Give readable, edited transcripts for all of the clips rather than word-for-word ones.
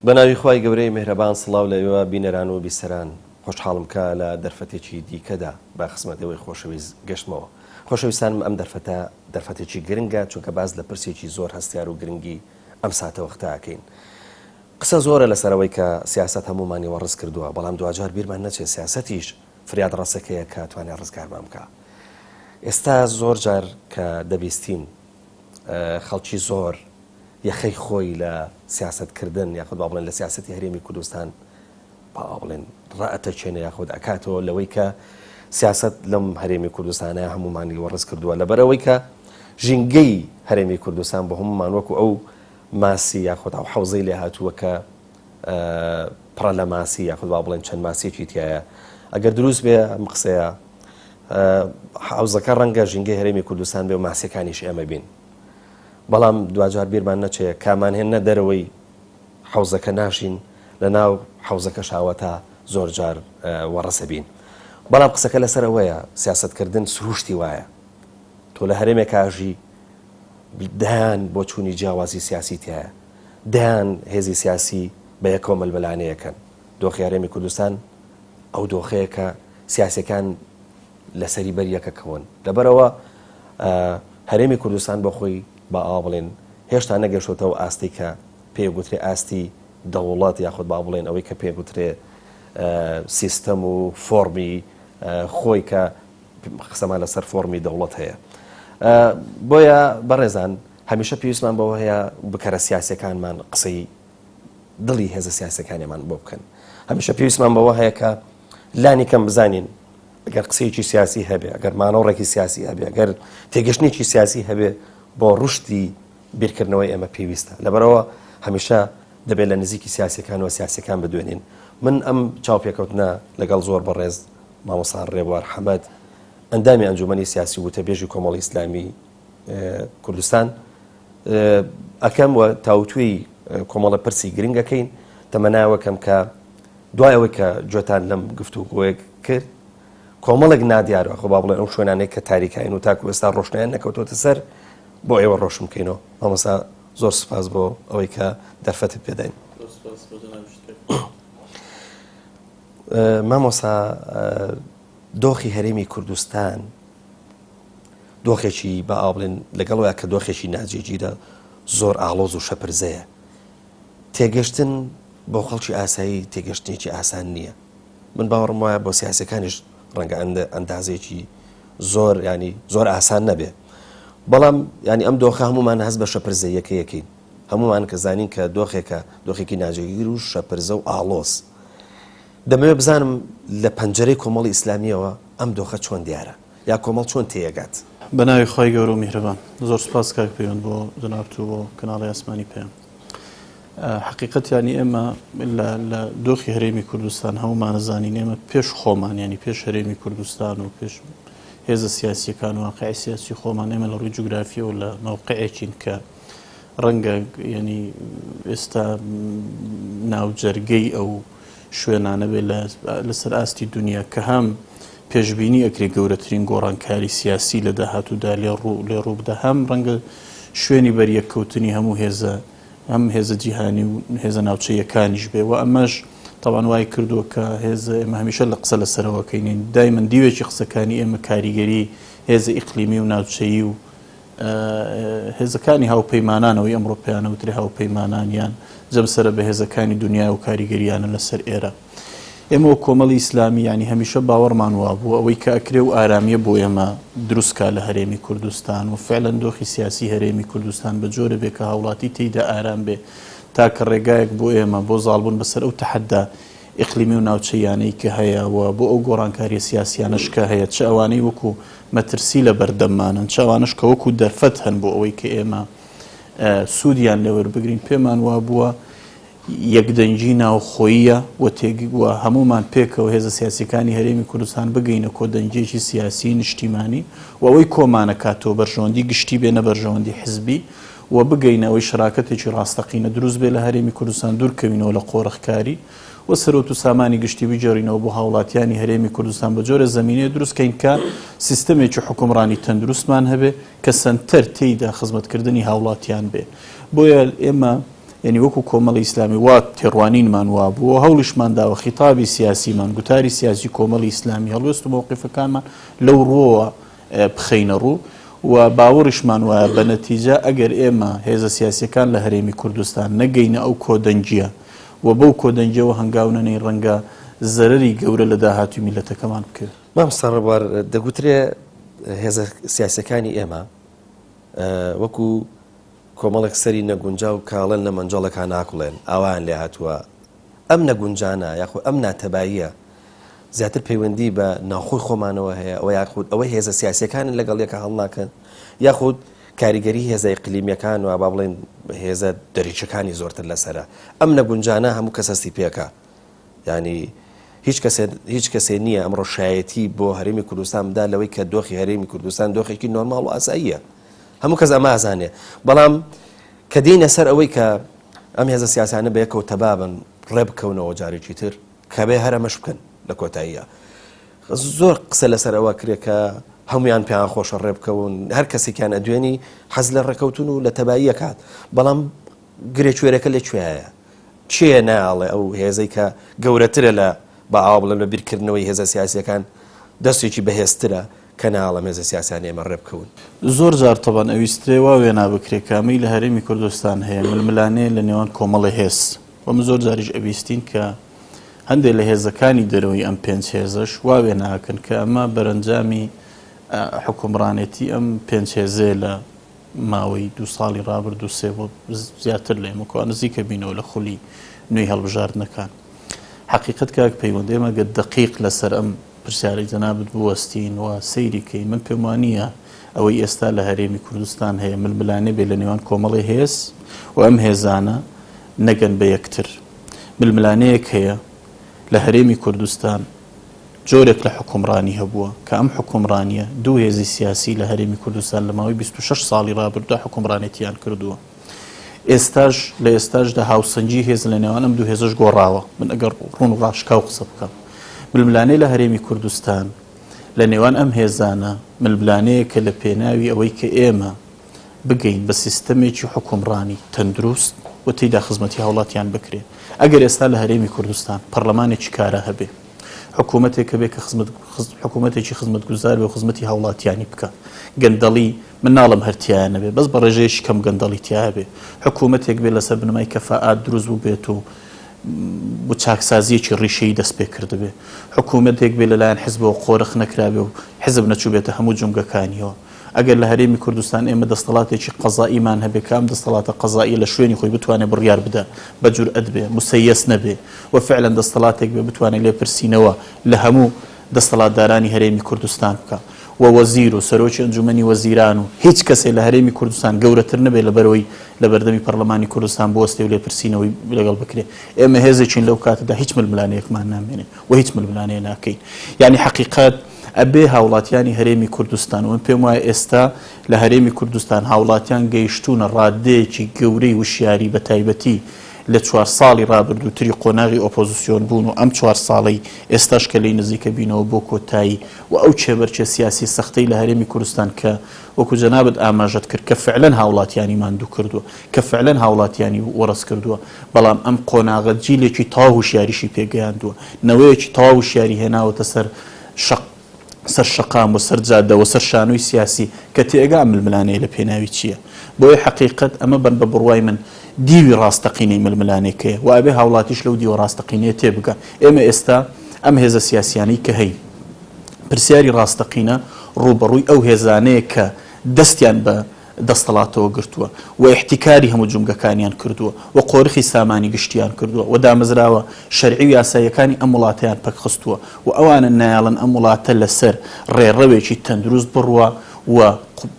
بەناوی خوای گەورەی میهرەبان سڵاو لەوێوە بینەران و بیسەران خۆشحاڵم کە لە دەرفەتێکی دیکەدا بە خزمەتەوەی خۆشەویست گەشتمەوە. خۆشەویستانم ئەم دەرفەتێکی گرنگە چونکە باز لە پرسێکی زۆر هەستیار و گرنگی ئەم ساتە وەختاکەین. قسە زۆرە لەسەرەوەی کە سیاست هەمومانی وەڕز کردووە، بەڵام دوجار بیرمان نەچێت سیاسەتیش فریاد ڕاستەکەیە کە توانێت ڕزگارمان بکە. ئێستا زۆر جار کە دەبیستین خەڵکی زۆر یەخەی خۆی لە سیاستکردن یاخود با بڵێن لە سیاسەتی هەرێمی کوردستان با بڵێن ڕائەتەچێنە یاخود ئەکاتەوە لەوەی کە سیاست لەم هەرێمی کوردستانە هەمومانی وەڕز کردووە لەبەرەوەی کە ژینگەی هەرێمی کوردستان بە هەمومان وەکو ئەو ماسی یاخود ئەو حەوزەی لێ هاتووە کە پڕە لە ماسی یاخود با بڵێن چەند ماسیەکی تایە. ئەگەر دروست بێ ئەم قسەیە حەوزەکە ڕەنگە ژینگەی هەرێمی کوردستان بێ و ماسیەکانیش ئێمە بین، بەڵام دوجار بیرمان نەچێت کامان هێنە دەرەوەی حەوزەکە ناشین لە ناو حەوزەکە شاوەتا زۆر جار وەڕسە بین. بەڵام قسەکە لەسەر ئەوەیە سیاستکردن سروشتی وایە. تۆ لە هەرێمێکاژی دایان بۆ چوونی جیاوازی سیاسی تایە، دایان هێزی سیاسی بە یەکەوە مەلمەلانەیەکەن. دۆخی هەرێمی کوردستان ئەو دۆخەیە کە سیاسەکان لەسەری بەریەکەکەون. لەبەرەوە هەرێمی کوردستان بۆ خۆی با بڵێن هێشتا نەگەشتۆتەوە ئاستی کە پێگوترێ ئاستی دەوڵات یاخود با بڵێن ئەوەی کە پێگوترێ سیستەم و فۆرمی خۆی کە قسەمان لەسەر فۆرمی دەوڵەت هەیە. بۆیە بەڕێزان هەمیشە پێویستمان بەوە هەیە بکەرە سیاسەکانمان قسەی دڵی هێزە سیاسەکانیمان بۆ بکەن. هەمیشە پێویستمان بەوە هەیە کە لانی کەم بزانین ئەگەر قسەیەکی سیاسی هەبێ، ئەگەر مانەوڕێکی سیاسی هەبێ، ئەگەر تێگەشتێکی سیاسی هەبێ بۆ ڕشتی بیرکردنەوەی ئێمە پێویستە. لەبەرەوە هەمیشە دەبێت لە نزیکی سیاسەکانەوە سیاسەکان بدوێنین. من ئەم چاوپێکەوتنە لەگەڵ زۆر بەڕێز مامۆستا ڕێبوار حەمەد ئەندامی ئەنجومەنی سیاسی وتەبێژی کۆمەڵی ئیسلامی کوردستان ئەکەم و تاوتوی کۆمەڵە پرسی گرنگەکەین تەمەناوەکەم کە دوایەوەی کە گوێتان لەم گفتوگۆیەک کرد کۆمەڵێک نادیارەوە خۆ با بڵێن ئەو شوێنانەی کە تاریکاین و تاکو ئێستا ڕۆشنیان نەکەوتۆتە سەر بۆ ئێوە ڕۆشن بکەینەوە. مامۆستا زۆر سوپاس بۆ ئەوەی کە دەرفەتت پێداین. مامۆستا دۆخی هەرێمی کوردستان دۆخێکی بە ئابڵێن لەگەڵەوەیە کە دۆخێکی ناجێگیرە زۆر ئاڵۆز و شەپرزەیە. تێگەشتن بۆ خەڵکی ئاسایی تێگەشتێکی ئاسان نییە. من باوەڕم وایە بۆ سیاسەکانیش ڕەنگە ئەندازێکی زۆر ینی زۆر ئاسان نەبێ، بەڵام ینی ئەم دۆخە هەمومان هەست بە شەپرزەیەکە یەکەین. هەمومان کە زانین کە دۆخێکە دۆخێکی ناجێگیر و شەپرزە و ئاڵۆز. دەمەوێت بزانم لە پەنجەرەی کۆمەڵی ئیسلامیەوە ئەم دۆخە چۆن دیارە یا کۆمەڵ چۆن تێگات؟ بەناوی خۆی گەورە و میهرەبان زۆر سوپاس کاک پەیوەند بۆ جەنابتو بۆ کەناڵی ئاسمانی پێیان. حقیقەت ینی ئێمە لە دۆخی هەرێمی کوردستان هەمومان نەزانین ئێمە پێش خۆمان ینی پێش هەرێمی کوردستان و پێش هێزە سیاسیەکان و واقعی سیاسی خۆمان ئێمە لە ڕووی جوگرافیە و لە موقعێکین کە ڕەنگە ینی ئێستا ناوجەرگەی ئەو شوێنانە بێ لەسەر ئاستی دنیا کە هەم پێشبینی ئەکرێ گەورەترین گۆڕانکاری سیاسی لە داهاتوودا لێ ڕووبدا، هەم ڕەنگە شوێنی بەریەککەوتنی هەموو هەم هێزە جیهانی و هێزە ناوچەیەکانیش بێ. و ئەمەش تەوان وای کردووە کە هێزە ئێمە هەمیشە لە قسە لەسەرەوەکەینین دایمەن دیوێکی قسەکانی ئێمە کاریگەری هێزە ئیقلیمی و ناوچەیی و هێزەکانی هاوپەیمانانەوەی ئەمڕۆ پێیانەوتری هاوپەیمانانیان جەمسەرە بە هێزەکانی دنیا و کاریگەریانە لەسەر ئێرە. ئێمە و کۆمەڵی ئیسلامی ینی هەمیشە باوەڕمان وابوو ئەوەی کە ئەکرێ و ئارامیە بۆ ئێمە دروستکە لە هەرێمی کوردستان و فعلەن دۆخی سیاسی هەرێمی کوردستان بە جۆرە بێ کە هاوڵاتی تێیدا ئارام بێ تاکە ڕێگایەک بۆ ئێمە بۆ زاڵبوون بەسەر ئەو تەحەدا ئیقلیمی و ناوچەیانەی کە هەیە و بۆ ئەو گۆڕانکاریە سیاسیانەش کە هەیە، چ ئەوانەی وەکو مەترسی لە بەردەمانن، چ ئەوانش کە وەکو دەرفەت هەن بۆ ئەوەی کە ئێمە سوودیان لەوەربگرین. پێمان وابووە یەکدەنجی ناوخۆییە و هەمومان پێکەوە هێزە سیاسیەکانی هەرێمی کوردستان بگەینە کۆدەنجێکی سیاسی نیشتیمانی و ئەوەی کۆمانەکاتەوە بەرژەوەندی گشتی بێنە بەرژەوەندی حزبی و بگەینەوەی شراکەتێکی ڕاستەقینە دروست بێ لە هەرێمی کوردستان دوورکەوینەوە لە قۆڕەخکاری و سەرۆت و سامانی گشتی بجێڕینەوە بۆ هاوڵاتیانی هەرێمی کوردستان بە جۆرە زمینەیە دروستکەین کە سیستەمێکی حکومڕانی تەندروستمان هەبێ کە سەنتەر تێیدا خزمەتکردنی هاوڵاتیان بێ. بۆیە ئێمە یعنی وەکو کۆمەڵی ئیسلامی وا تێڕوانینمان وابوو هەوڵیشمان داوە خیتابی سیاسیمان گوتاری سیاسی کۆمەڵی ئیسلامی هەڵوێست و مووقیفەکانمان لەو ڕۆوە بخەینە ڕوو و باوەڕیشمان وایە بە نەتیجە ئەگەر ئێمە هێزە سیاسیەکان لە هەرێمی کوردستان نەگەینە ئەو کۆدەنجیە و بەو کۆدەنجەوە هەنگاونەنەی ڕەنگە زەرەری گەورە لە داهاتوی میلەتەکەمان بکرد. مامۆستا ڕێبوار دەگوترێ هێزە سیاسیەکانی ئێمە وەکو کۆمەڵێک سەری نەگونجا و کاڵێن لە مەنجەڵەکان ناکوڵێن ئاوان لێ هاتووە ئەم نەگونجانە یاخود ئەم ناتەباییە زیاتر پەیوەندی بە ناوخۆی خۆمانەوە هەیە ئەوە یاخود ئەوەی هێزە سیاسیەکان لەگەڵ یەکە هەڵ ناکەن یاخود کاریگەری هێزە ئیقلیمیەکان و با بڵێن هێزە دەریچەکانی زۆرتر لەسرە ئەم نەگونجانە هەموو کەسەستی پێکە ینی هیچ کەسێ نییە ئەمڕۆ شایەتی بۆ هەرێمی کوردستان بدا لەوەی کە دۆخی هەرێمی کوردستان دۆخێکی نۆرماڵ و ئاساییە هەموو کەس ئەمە ئازانێ بەڵام کە دینە سەر ئەوەی کە ئەم هێزە سیاسانە بەیەکەوە تەبابن ڕێ بکەونەوە جارێکی تر کە بێ هەرەمەش بکەن لە کۆتاییە زۆر قسە لەسەر ئەوە کرێ کە هەمویان پێیان خۆشە ڕێ بکەون هەر کەسێکیان ئەدوێنی حەز لە ڕێکەوتون و لە تەباییە کات بەڵام گرێکوێرەکە لەکوێیە چیە ناڵێ ئەو هێزەی کە گەورەترە لە بە ئاوا بڵێن لە بیرکردنەوەی هێزە سیاسیەکان دەستێکی بەهێزترە کە ناڵە هێزە سیاسیان ئێمە ڕێ بکەون زۆر جار تەبان ئەویسترێ وا وێنا بکرێ کامەی لە هەرێمی کوردستان هەیە ململانەیە لە نێوان کۆمەڵی هێز وەم زۆر جاریش ئەویستین کە هەندێک لە هێزەکانی دەرەوەی ئەم پێنج هێزەش وا وێناکەن کە ئەمە بەرەنجامی حکومڕانێتی ئەم پێنج هێزێ لە ماوەی 2 ساڵی ڕابرد و سێ بۆ زیاتر لە ئێمەکۆ نزیکە بینەوە لە خولی نوێی هەڵبژاردنەکان حقیقت کاک پەیوەند ئێمە گە دقیق لەسەر ئەم پرسیارەی جەنابەت بوەستین و سەیریکەین من پێم وانییە ئەوەی ئێستا لە هەرێمی کوردستان هەیە ململانێ بێ لە نێوان کۆمەڵی هێز و ئەم هێزانە نەگەن بە یەکتر ململانەیەک هەیە لە هەرێمی کوردستان جۆرێک لە حکومڕانی هەبووە کە ئەم حکومڕانیە دوو هێزی سیاسی لە هەرێمی کوردستان لە ماوەی 26 ساڵی ڕابردووە حکومڕانێتیان کردووە ئێستاش لە ئێستاشدا هاوسەنجی هێز لە نێوان ئەم دوو هێزش گۆڕاوە من ئەگەر ڕوون و ڕاشکاو قسە بکەم ململانەی لە هەرێمی کوردستان لە نێوان ئەم هێزانە ململانەیە کە لە پێناوی ئەوەی کە ئێمە بگەین بە سیستەمێکی حکومڕانی تەندروست و تێیدا خزمەتی هاوڵاتیان بکرێت ئەگەر ئێستا لە هەرێمی کوردستان پەرلەمانێکی کارە هەبێ حکوومەتێکە بێ کە حکوومەتێکی خزمەت گوزار بێ و خزمەتی هاوڵاتیانی بکە گەندەڵی من ناڵم هەرتیایە نەبێ بەس بە ڕێژەیەشی کەم گەندەڵی تیا بێ حکوومەتێک بێ لەسەر بنەمای کەفاعات دروست بوو بێت و بۆ چاکسازیەکی ڕیشەی دەست پێ کردبێ حکوومەتێک بێ لەلایەن حزبەوە قۆرخ نەکرابێ و حزب نەچوو بێتە هەموو جومگەکانیەوە ئەگەر لە هەرێمی کوردستان ئێمە دەستەڵاتێکی قەزائیمان هەبێ کام دەستەڵاتە قەزایی لە شوێنی خۆی بتوانێت بڕیار بدە بە جورئەت بێ مسەیەس نەبێ و فعلەن دەستەڵاتێک بێ بتوانێت لێپرسینەوە لە هەموو دەستەڵاتدارانی هەرێمی کوردستان بکە و وەزیر و سەرۆکی ئەنجومەنی وەزیران و هیچ کەسێ لە هەرێمی کوردستان گەورەتر نەبێ لەبەرەوەی لە بەردەمی پەرلەمانی کوردستان بوەستێ و لێپرسینەوەی لەگەڵ بکرێ ئێمە هێزێکین لەو کاتەدا هیچ ململانەیەکمان نامێنێ و هیچ ململانەیە ناکەین یعنی حقیقەت ئەبێ هاوڵاتیانی هەرێمی کوردستان و پێم وایە ئێستا لە هەرێمی کوردستان هاوڵاتیان گەیشتونە ڕادەیەکی گەورەی وشیاری بە تایبەتی لە 4 ساڵی ڕابردووتری قۆناغی ئۆپۆزیسیۆن بوون و ئەم 4 ساڵی ئێستاش کە لی نزیکە بینەوە بۆ کۆتایی و ئەو چێبەرچێ سیاسی سەختەی لە هەرێمی کوردستان کە وەکو جەنابەت ئاماژەت کرد کە فعلەن هاوڵاتیانی ماندوو کردووە کە فعلەن هاوڵاتیانی وەڕست کردووە بەڵام ئەم قۆناغە جیلێکی تەواو وشیاریشی پێگەیاندووە نەوەیەکی تەواو وشیاری هێناوەتە سەر شەقام و سەر جادە و سەر شانووی سیاسی کە تێگا ململانەیە لە پێناوی چییە بۆیە حقیقەت ئەمە بن بە بڕوای من دیوی ڕاستەقینەی ململانێکەیە و ئەبێ هاوڵاتیش لەو دیوە ڕاستەقینەیە تێبگە ئێمە ئێستا ئەم هێزە سیاسیانی کە هەی پرسیاری ڕاستەقینە ڕوبەڕووی ئەو هێزانەیە کە دەستیان بە دەستەڵاتەوە گرتووە و احتیکاری هەموو جومگەکانیان کردووە و قۆرخی سامانی گشتیان کردووە و دامەزراوە شەرعی و یاساییەکانی ئەم وڵاتیان پەکخستووە و ئەوانە نایڵن ئەم وڵاتە لەسەر ڕێڕەوێکی تەندروست بڕوە و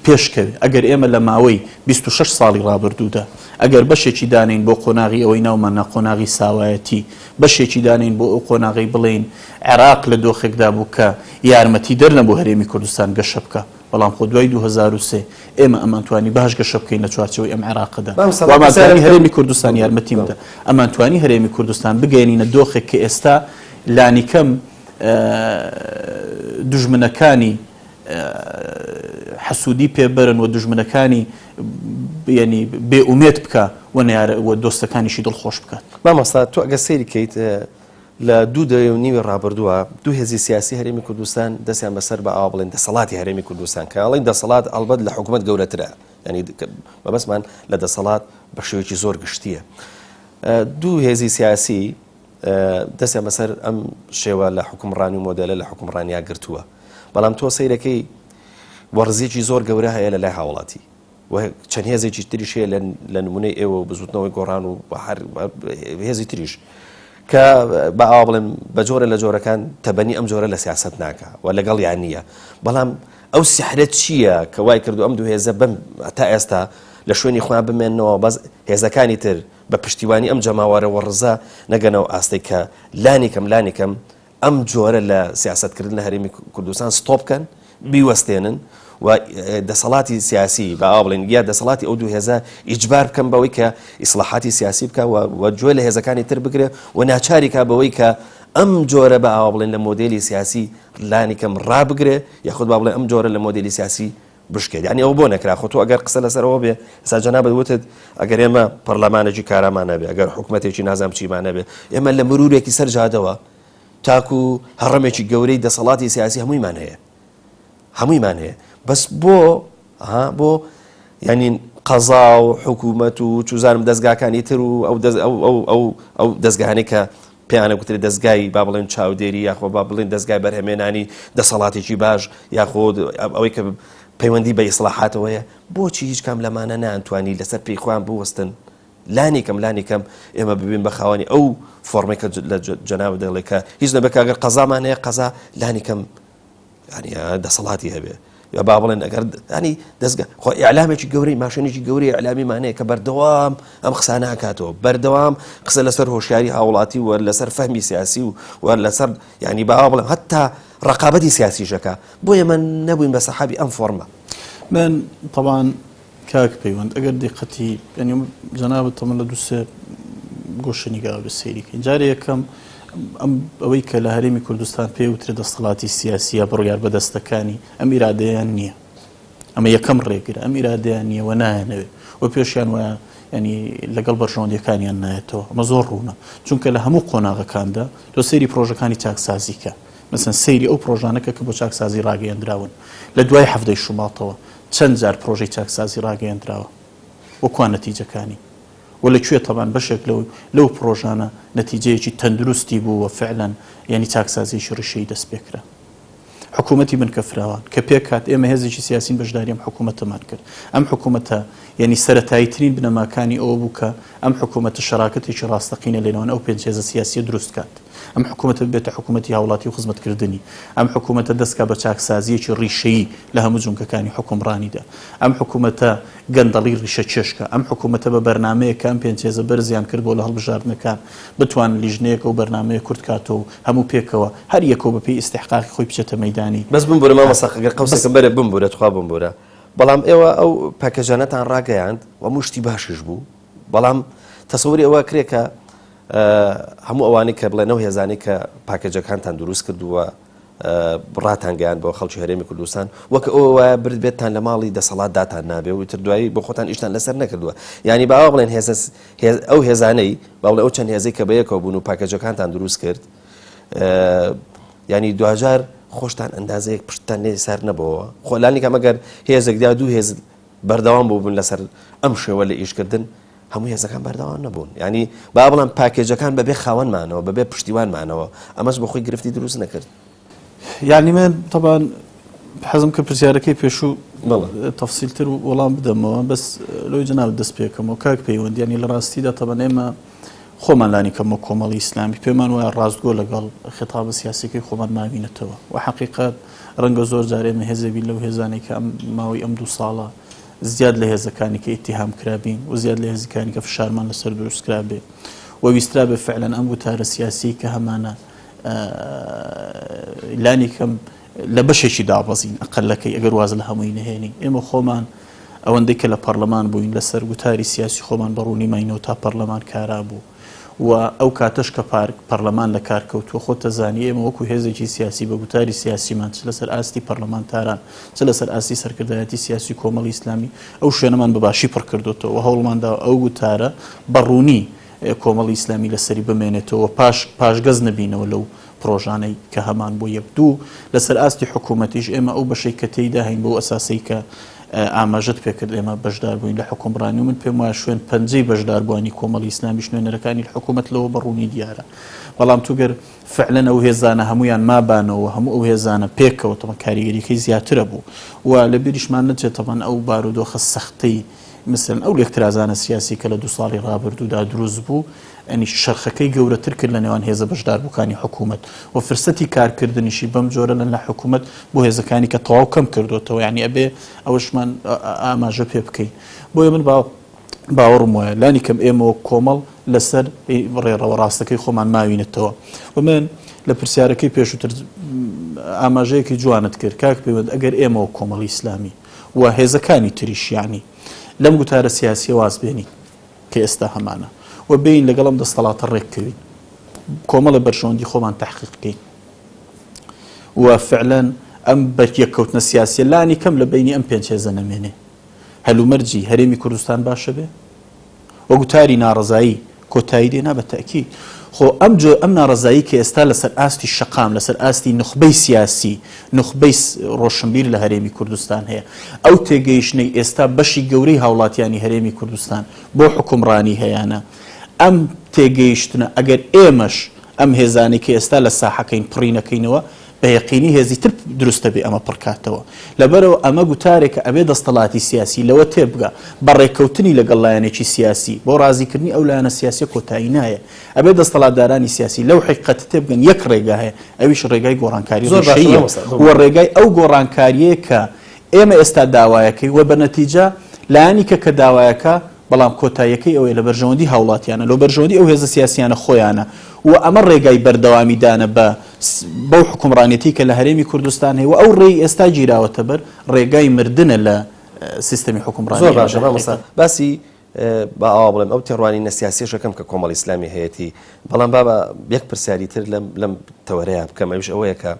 پێشکەوێ ئەگەر ئێمە لە ماوەی 26 ساڵی ڕابردوودا ئەگەر بەشێکی دانین بۆ قۆناغی ئەوەی ناومان قۆناغی ساوایەتی بەشێکی دانین بۆ ئەو قۆناغی بڵین عێراق لە دۆخێکدا بوو کە یارمەتی دەرنەبوو هەرێمی کوردستان گەشە بکە بەڵام خۆ دوای 2003 ئێمە ئەمانتوانی باش گەشە بکەین لە چوارچەوەی ئەم عێراقدا وامانتوانی هەرێمی کوردستان یارمەتیم بدە ئەمانتوانی هەرێمی کوردستان بگەێنینە دۆخێک کە ئێستا لانیکەم دوژمنەکانی حەسوودی پێبەرن و دوژمنەکانی ینی بێئومێت بکە و دۆستەکانیشی دڵخۆش بکات. مامۆستا تۆ ئەگە سەیری کەیت لە 2 نیوی ڕابردووە دوو هێزی سیاسی هەرێمی کوردستان دەستیان بەسەر بە ئاوا بڵێن دەسەڵاتی هەرێمی کوردستان کە ئەڵێن دەسەڵات ئەڵبەت لە حکوومەت گەورەترە، ینی بەبەسمان لە دەسەڵات بە شێوەیەکی زۆر گشتیە. دوو هێزی سیاسی دەستیان بەسەر ئەم شێوە لە حکومڕانی و مۆدەلە لە حکومڕانیا گرتووە، بەڵام تۆ سەیرەکەی وەرزێکی زۆر گەورە هەیە لە لای هاوڵاتی و چەند هێزێکی تریش هەیە لە نمونەی ئێوە و بزوتنەوەی گۆڕان و هێزی تریش کە بە ئاوا بڵێن بە جۆرە لە جۆرەکان تەبەنی ئەم جۆرە لە سیاست ناکە و لەگەڵ یان نییە، بەڵام ئەو سیحرەت چییە کە وای کردو ئەم دوو هێزە بم تا ئێستا لە شوێنی خۆیان بمێنەوە بەس هێزەکانی تر بە پشتیوانی ئەم جەماوەرە وەڕزە نەگەنەوە ئاستەی کە لانیکەم ئەم جۆرە لە سیاستکردن لە هەرێمی کوردستان ستۆپ بکەن بیوەستێنن و دەسەڵاتی سیاسی بە ئاوا بڵێن یا دەسەڵاتی ئەو دوو هێزە ئیجبار بکەن بەوەی کە ئیسلاحاتی سیاسی بکە و گوێ لە هێزەکانی تر بگرێ و ناچاری کا بەوەی کە ئەم جۆرە بە ئاوا بڵێن لە مۆدێلی سیاسی لانیکەم ڕابگرێ یاخود با بڵێن ئەم جۆرە لە مۆدێلی سیاسی بشکێت. یعنی ئەو بۆ نەکرا خۆ تۆ ئەگەر قسە لەسەرەوە بێ ئێستا جەنابەت وتت ئەگەر ئێمە پەرلەمانێکی کارامانە بێ ئەگەر حکوومەتێکی نازام چیمانە بێ ئێمە لە مرورێکی سەر جادەوە تاکو هەڕەمێکی گەورەی دەسەڵاتی سیاسی هەموویمان هەیە بەس بۆ ینی قەزا و حکوومەت و چوزانم دەستگاکانی تر و ئەو دەستگاهانەی کە پێیانە گوترێت دەستگای با بڵێن چاودێری یاخۆ با بڵێن دەستگای بەرهەمێنانی دەسەڵاتێکی باش یاخۆ ئەوەی کە پەیوەندی بە ئیسلاحاتەوەیە بۆچی هیچ کام لەمانە نانتوانی لەسەر پێی خۆیان بوەستن لانیکەم ئێمە ببین بە خاوەنی ئەو فۆرمێک کە لە جەناب دەڵێ کە هیچ نەبێت ئەگەر قەزامان هەیە قەزا لانیکەم دەسەڵاتی هەبێ یا با بڵێن ئەگەر ینی دەستگا خۆ ئیعلامێکی گەورەی ماشێنێکی گەورەی ئیعلامیمانەیە کە بەردەوام ئەم قسانە هاکاتەوە بەردەوام قسە لەسەر هۆشیاری هاوڵاتی و لەسەر فەهمی سیاسی و لەسەر ینی با بڵێم هەتا ڕقابەتی سیاسیشەکە بۆ ئێمە نەبووین بە سەحابی ئەم فۆرمە. من طبعا کاک پەیوەند ئەگەر دقەتی ینی جەنابەت تەمەن لە دووسێ گۆشەنیگا بە سەیریکەین جارێ یەکەم ئەوەی کە لە هەرێمی کوردستان پێوترێت دەسەڵاتی سیاسیە بڕیار بەدەستەکانی ئەم ئیرادەیان نییە، ئەمە یەکەم ڕێگرە ئەم ئیرادەیان نییە و نایەنەوێت و پێشیان وایە ینی لەگەڵ بەرژەوەندیەکانیان نایێتەوە ئەمە زۆر ڕوونە چونکە لە هەموو قۆناغەکاندا تۆ سەیری پرۆژەکانی چاکسازیکە مەسەن سەیری ئەو پرۆژانەکە کە بۆ چاکسازی ڕاگەیەندراون لە دوای هەفتەی شوماتەوە چەند جار پرۆژەی چاکسازی ڕاگەیەندراوە وەکوان نەتیجەکانی و لەکوێ تەبان بەشێک لەو پرۆژانە نەتیجەیەکی تەندروستی بوو و فعلا ینی چاکسازیی ڕیشەی دەست پێکرا. حکوومەتی بنکەفراوان کە پێکات ئێمە هێزێکی سیاسین بەشداری ئەم حکوومەتەمان کرد ئەم حکوومەتە ینی سەرەتاییترین بنەماکانی ئەوە بوو کە ئەم حکوومەتە شەراکەتێکی ڕاستەقینە لێنەوە ئەو پێنج هێزە سیاسی دروست کات ئەم حکوومەتە بێتە حکوومەتی هاوڵاتی و خزمەتکردنی ئەم حکوومەتە دەستکا بە چاکسازیەکی ڕیشەیی لە هەموو جونکەکانی حکومڕانیدا ئەم حکوومەتە گەندەڵی ڕیشە چێشکە ئەم حکوومەتە بە بەرنامەیە کە ئەم پێنج هێزە بەرزیان کرد بۆ لە هەڵبژاردنەکان بتوان لیژنەیەک و بەرنامەیە کورت کاتەوە هەموو پێکەوە هەر یەکەوە بەپێی ئیستحقاقی خۆی بچێتە مەیدانی بەس بمبورە مامەسەقەگەر قەوسێکم بەرە بمبورە تخوا بمبورە بەڵام ئێوە ئەو پاکەجانەتان ڕاگەیاند و مشتی باشش بوو بەڵام تەسەوری ئەوە کرێ کە هەموو ئەوانەی کە بڵێنەوە هێزانی کە پاکەجەکانتان دروست کردووە ڕاتانگەیان بۆ خەڵکی هەرێمی کوردستان وەکە ئەوە برد بێتتان لە ماڵی دەسەڵات داتان نابێ و تر دوایی بۆ خۆتان ئیشتان لەسەر نەکردووە ینی باوا بڵێن ئەو هێزانەی باڵێ ئەو چەند هێزەی کە بەیەکەوە بوون و پاکەجەکانتان دروست کرد ینی دوجار خۆشتان ئەندازەیەک پشتتان لێ سەر نەبەوە خۆلانی کە مەگەر هێزێکدا دوو هێز بەردەوام بوون لەسەر ئەم شێوە لە ئیشکردن هەموو هێزەکان بەردەوام نەبوون ینی با بڵام پاکێجەکان بەبێ خاوەنمانەوە بەبێ پشتیوانمانەوە ئەمەش بە خۆی گرفتی دروست نەکرد. یعنی من طبعا حەزم کە پرسیارەکەی پێشوو تەفسیلتر وەڵام بدەمەوە بەس لەوەی جەناب دەست پێکەمەوە کاک پەیوەند ینی لە ڕاستیدا تەبەن ئێمە خۆمان لانی کەمە کۆمەڵی ئیسلامی پێمان وایە ڕاستگۆ لەگەڵ خێتابە سیاسیەکەی خۆمان نابینێتەوە و حەقیقەت ڕەنگە زۆر جار ئێمە هێزەبین لەو هێزانەی کە ماوەی ئەم 2 ساڵە زیاد لە هێزەکانی کە ئیتیهام کرابین و زیاد لە هێزەکانی کە فشارمان لەسەر دروست کرابێ و ویسترا بێ فعلا ئەم وتارە سیاسی کە هەمانە لانی کەم لە بەشێکی دابەزین ئەقلەکەی ئەگەر واز لە هەمووی نهێنی ئێمە خۆمان ئەوەندەی کە لە پەرلەمان بووین لەسەر وتاری سیاسی خۆمان بەڕوونی ماینەوە تا پەرلەمان کارا بوو و ئەو کاتەش کە پەرلەمان لە کار کەوتووە خۆتە زانی ئێمە وەکو هێزێکی سیاسی بە گوتاری سیاسیمان چ لەسەر ئاستی پەرلەمانتاران چ لەسەر ئاستی سەرکردایەتی سیاسی کۆمەڵی ئیسلامی ئەو شوێنەمان بەباشی پڕکردوتەوە هەوڵماندا ئەو گوتارە بەڕوونی کۆمەڵی ئیسلامی لەسەری بمێنێتەوە پاشگەز نەبینەوە لەو پرۆژانەی کە هەمان بۆ یەک دوو لەسەر ئاستی حکوومەتیش ئێمە ئەو بەشەی کە تێیدا هەین بۆ ئەساسی کە ئاماژەت پێکرد ئێمە بەشدار بووین لە حکومڕانی و من پێم وایە شوێن پەنجەی بەشداربووانی کۆمەڵی ئیسلامی نوێنەرەکانی حکوومەت لەوە بەڕوونی دیارە بەڵام توگەر فعلەن ئەو هێزانە هەمویان مابانەوە هەموو ئەو هێزانە پێکەوە تەمە کاریگەریەکەی زیاترە بوو و لە بیریشمان نەچێت تەمان ئەو بارودۆخە سەختەی مثل ئەو لێکترازانە سیاسی کە لە 2 ساڵی ڕابردوودا دروست بوو ئەنی شەرخەکەی گەورەتر کرد لە نێوان هێزە بەشداربووکانی حکوومەت و فرسەتی کارکردنیشی بەم جۆرە لە حکوومەت بۆ هێزەکانی کە تەواو کەم کردوتەوە یعنی ئەبێ ئەوەشمان ئاماژە پێ بکەین بۆیە من باوەڕم وایە لانی کەم ئێمەوە کۆمەڵ لەسەر ڕێڕەوە ڕاستەکەی خۆمان ماوینێتەوە و من لە پرسیارەکەی پێشووتر ئاماژەیەکی جوانت کرد کاک پێوەند ئەگەر ئێمەوە کۆمەڵی ئیسلامی و هێزەکانی تریشیانی لەم گوتارە سیاسی واز بێنی کە ئێستا هەمانە و بین لەگەڵم دەسەڵاتە ڕێککەوین کۆمەڵە بەرژەوەندی خۆمان تحقیق بکەین و فعلەن ئەم بەرکەوتنە سیاسیە لانی کەم لە بینی ئەم پێنج هێزە نەمێنێ هەلومەرجی هەرێمی کوردستان باشە بێ وە گوتاری ناڕەزایی کۆتایی دێنا بە تەکید خۆ ئەم ناڕەزایی کە ئێستا لەسەر ئاستی شەقام لەسەر ئاستی نخبەی سیاسی نخبەی ڕۆشنبیر لە هەرێمی کوردستان هەیە ئەو تێگەیشتنەی ئێستا بەشی گەورەی هاوڵاتیانی هەرێمی کوردستان بۆ حکومڕانی هەیەە ئەم تێگەیشتنە ئەگەر ئێمەش ئەم هێزانی کە ئێستا لە ساحەکەین پڕینەکەینەوە بە یەقینی هێزی تر دروستە بێ ئەمە پڕکاتەوە لەبەرەوە ئەمە گوتارێکە ئەبێ دەستەڵاتی سیاسی لەوە تێبگە بە ڕێککەوتنی لەگەڵ لایەنێکی سیاسی بۆ ڕازیکردنی ئەو لایەنە سیاسی کۆتایی نایە ئەبێ دەستەڵاتدارانی سیاسی لەو حقیقەت تێبگەن یەک ڕێگا هەیە ئەویش ڕێگای گۆڕانکاری ڕێژەیە و ڕێگای ئەو گۆڕانکاریە کە ئێمە ئێستا داوایەکەی و بە نەتیجە لایەنی کە داوایەکە بەڵام کۆتاییەکەی ئەوەیە لە بەرژەوەندی هاوڵاتیانە لە بەرژەوەندی ئەو هێزە سیاسیانە خۆیانە و ئەمە ڕێگای بەردەوامیدانە بەو حکومڕانێتی کە لە هەرێمی کوردستان هەیە و ئەو ڕێی ئێستا گیراوەتە بەر ڕێگای مردنە لە سیستەمی حکومڕانی زۆر باشە مامۆستا باسی با ئەوە بڵێم ئەو تێڕوانینە سیاسی شەکەم کە کۆمەڵی ئیسلامی هەیەی بەڵام بابە یەک پرسیاری تر لەم تەوەرەیە بکەم ئەوش ئەوەیە کە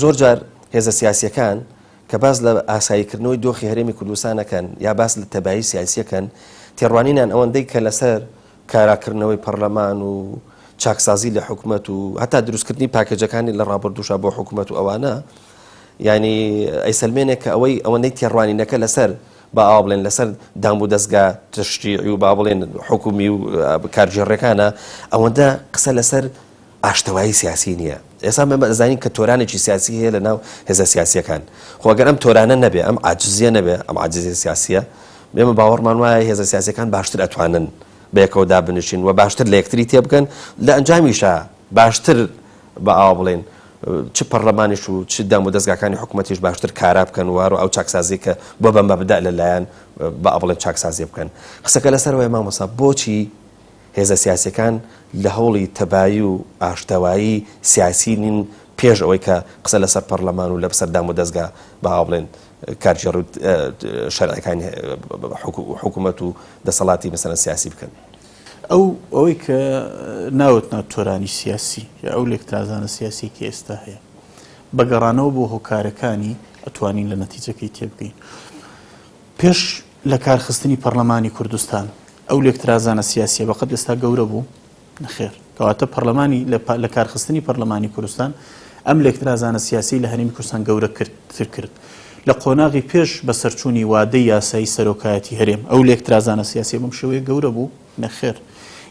زۆر جار هێزە سیاسیەکان کە باز لە ئاساییکردنەوەی دۆخی هەرێمی کوردستانەکەن یا باس لە تەبایی سیاسیەکەن تێڕوانینیان ئەوەندەی کە لەسەر کاراکردنەوەی پەرلەمان و چاکسازی لە حکوومەت و هەتا دروستکردنی پاکێجەکانی لە ڕابردوشە بۆ حکوومەت و ئەوانە ینی ئەیسەلمێنێک کە ئەوەندەی تێڕوانینەکە لەسەر با ئاوا بڵێن لەسەر دام و دەستگا تشریعی و با بڵێن حکومی و کارژێڕەکانە ئەوەندە قسە لەسەر ئاشتەوایی سیاسی نییە ئێستا ئەزانین کە تۆرانێکی سیاسی هەیە لە ناو هێزە سیاسیەکان خۆگەر ئەم تۆرانە نەبێ ئەم عاجزیە نەبێ ئەم عاجزیە سیاسیە ئێمە باوەڕمان وایە هێزە سیاسیەکان باشتر ئەتوانن بەیەکەوە دابنشین و باشتر لە یەکتری تێبکەن لە ئەنجامیشە باشتر بە ئاوا بڵێن چ پەرلەمانیش و چ دام و دەستگاکانی حکوومەتیش باشتر کارا بکەن وارو ئەو چاکسازی کە بۆ بە مەبدا لەلایەن بە ئەڵێن چاکسازی بکەن قسەکە لەسەرەوەی مامۆستا بۆچی هێزە سیاسیەکان لە هەوڵی تەبایی و ئاشتەوایی سیاسی نین پێش ئەوەی کە قسە لەسەر پەرلەمان و لەسەر دام و دەستگا بە ئاوا بڵێن کارژێڕ شەرعەکانی حکوومەت و دەسەڵاتی مەسەلەن سیاسی بکەن ئەوەی کە ناوت ناوتۆرانی سیاسی یا ئەو لێکترازانە سیاسی کە ئێستا هەیە بەگەڕانەوە بۆ هۆکارەکانی ئەتوانین لە نەتیجەکەی تێبگەین پێش لە کارخستنی پەرلەمانی کوردستان ئەو لێکترازانە سیاسیە بەقەت ئێستا گەورە بوو نەخێر کەواتە پەرلەمانی لە کارخستنی پەرلەمانی کوردستان ئەم لێکترازانە سیاسی لە هەرێمی کوردستان گەورە کرد لە قۆناغی پێش بە سەرچوونی وادەی یاسایی سەرۆکایەتی هەرێم ئەو لێکترازانە سیاسی بەم شێوەیە گەورە بوو نەخێر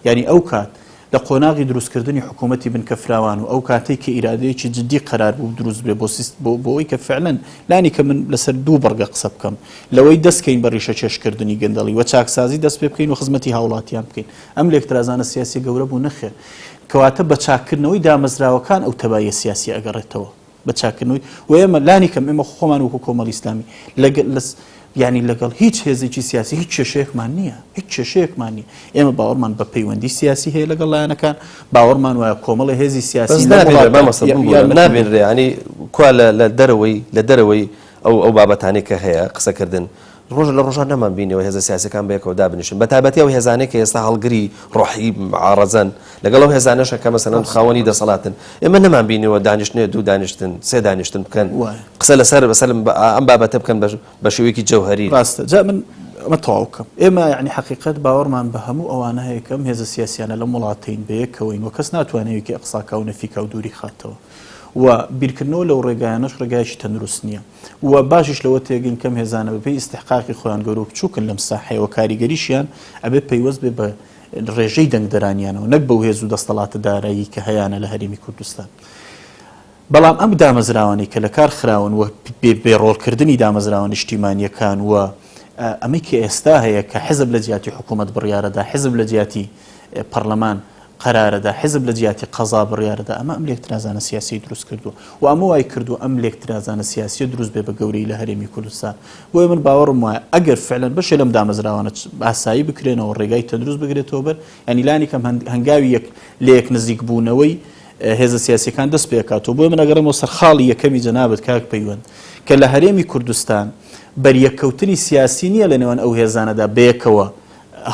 یعنی ئەو کات لە قۆناغی دروستکردنی حکوومەتی بنکەفراوان و ئەو کاتێک کە ئیرادەیەکی جدی قرار بوو دروست بێ بۆەوەی کە فعلەن لانی کە من لەسەر دوو بەرگە قسە بکەم لەوەی دەستکەین بە ڕیشە چێشکردنی گەندەڵی و چاکسازی دەست پێ بکەین و خزمەتی هاوڵاتیان بکەین ئەم لێکترازانە سیاسی گەورە بوو نەخێر کەواتە بە چاکردنەوەی دامەزراوەکان ئەو تەبایە سیاسی ئەگەڕێتەوە بە چاکردنەوەی و ئێمە لانی کەم ئێمە خۆمان وەکو کۆمەڵی ئیسلامی یعنی لەگەڵ هیچ هێزێکی سیاسی هیچ کێشەیەکمان نییە هیچ کێشەیەکمان نییە ئێمە باوەڕمان بە پەیوەندی سیاسی هەیە لەگەڵ لایەنەکان باوەڕمان وایە کۆمەڵی هێزی سیاسی نابێنرێ ینی کوا لە دەرەوەی ئەو بابەتانی کە هەیە قسەکردن ڕۆژ لە ڕۆژان نەمان بینەوە هێزە سیاسەکان بەیەکەوە دابنیشن بە تایبەتی ئەو هێزانەی کە ئێستا هەڵگری ڕۆحی عارەزەن لەگەڵ ئەو هێزانەشە کە مەسەلەن خاوەنی دەسەڵاتن ئێمە نەمان بینەوە دانیشتنێ دوو دانیشتن سێ دانیشتن بکەن قسە لەسەر ئەم بابەتە بکەن بە شێوەیەکی جەوهەری ڕاستە جا من ئەمە تەواوکەم ئێمە یعنی حقیقت باوەڕمان بە هەموو ئەوانە هەیە کەم هێزە سیاسیانە لەم وڵاتین بەیەکەوەین و کەس ناتوانێتێکی ئەقساکە و نەفیکە و دووری خاتەوە و بیرکردنەوە لەو ڕێگایانەش ڕێگایشی تەندروست نییە و باشیش لەوە تێگەین کەم هێزانە بەپێی ئیستحقاقی خۆیان گەورە و بچووکن لەم ساحەیەوە کاریگەریشیان ئەبێ پەیوەست بێ بە ڕێژەی دەنگدەرانیانەوە نەک بەو هێز و دەستەڵاتە دارایی کە هەیەە لە هەرێمی کوردستان بەڵام ئەم دامەزراوانی کە لە کار خراون و بێڕۆڵکردنی دامەزراوە نیشتیمانیەکان و ئەمەی کە ئێستا هەیە کە حزب لە جیاتی حکوومەت بڕیارەدا حزب لە جیاتی پەرلەمان قەرارەدا حزب لە جیاتی قەزا بڕیارەدا ئەمە ئەم لێکترازانە سیاسی دروست کردو و ئەمە وای کردو ئەم لێکترازانە سیاسی دروست بێ بە گەورەی لە هەرێمی کوردستان بۆیە من باوەڕم وایە ئەگەر فعلەن بەشێ لەم دامەزراوانە ئاسایی بکرێنەوە ڕێگای تەندروست بگرێتەوە بەر ینی لانی کەم هەنگاوی لە یەک نزیک بوونەوەی هێزە سیاسیەکان دەست پێ کاتەوە بۆیە من ئەگەڕێمەوە سەرخاڵی یەکەمی جەنابەت کاک پەیوەند کە لە هەرێمی کوردستان بەریەکەوتنی سیاسی نییە لە نێوان ئەو هێزانەدا بەیەکەوە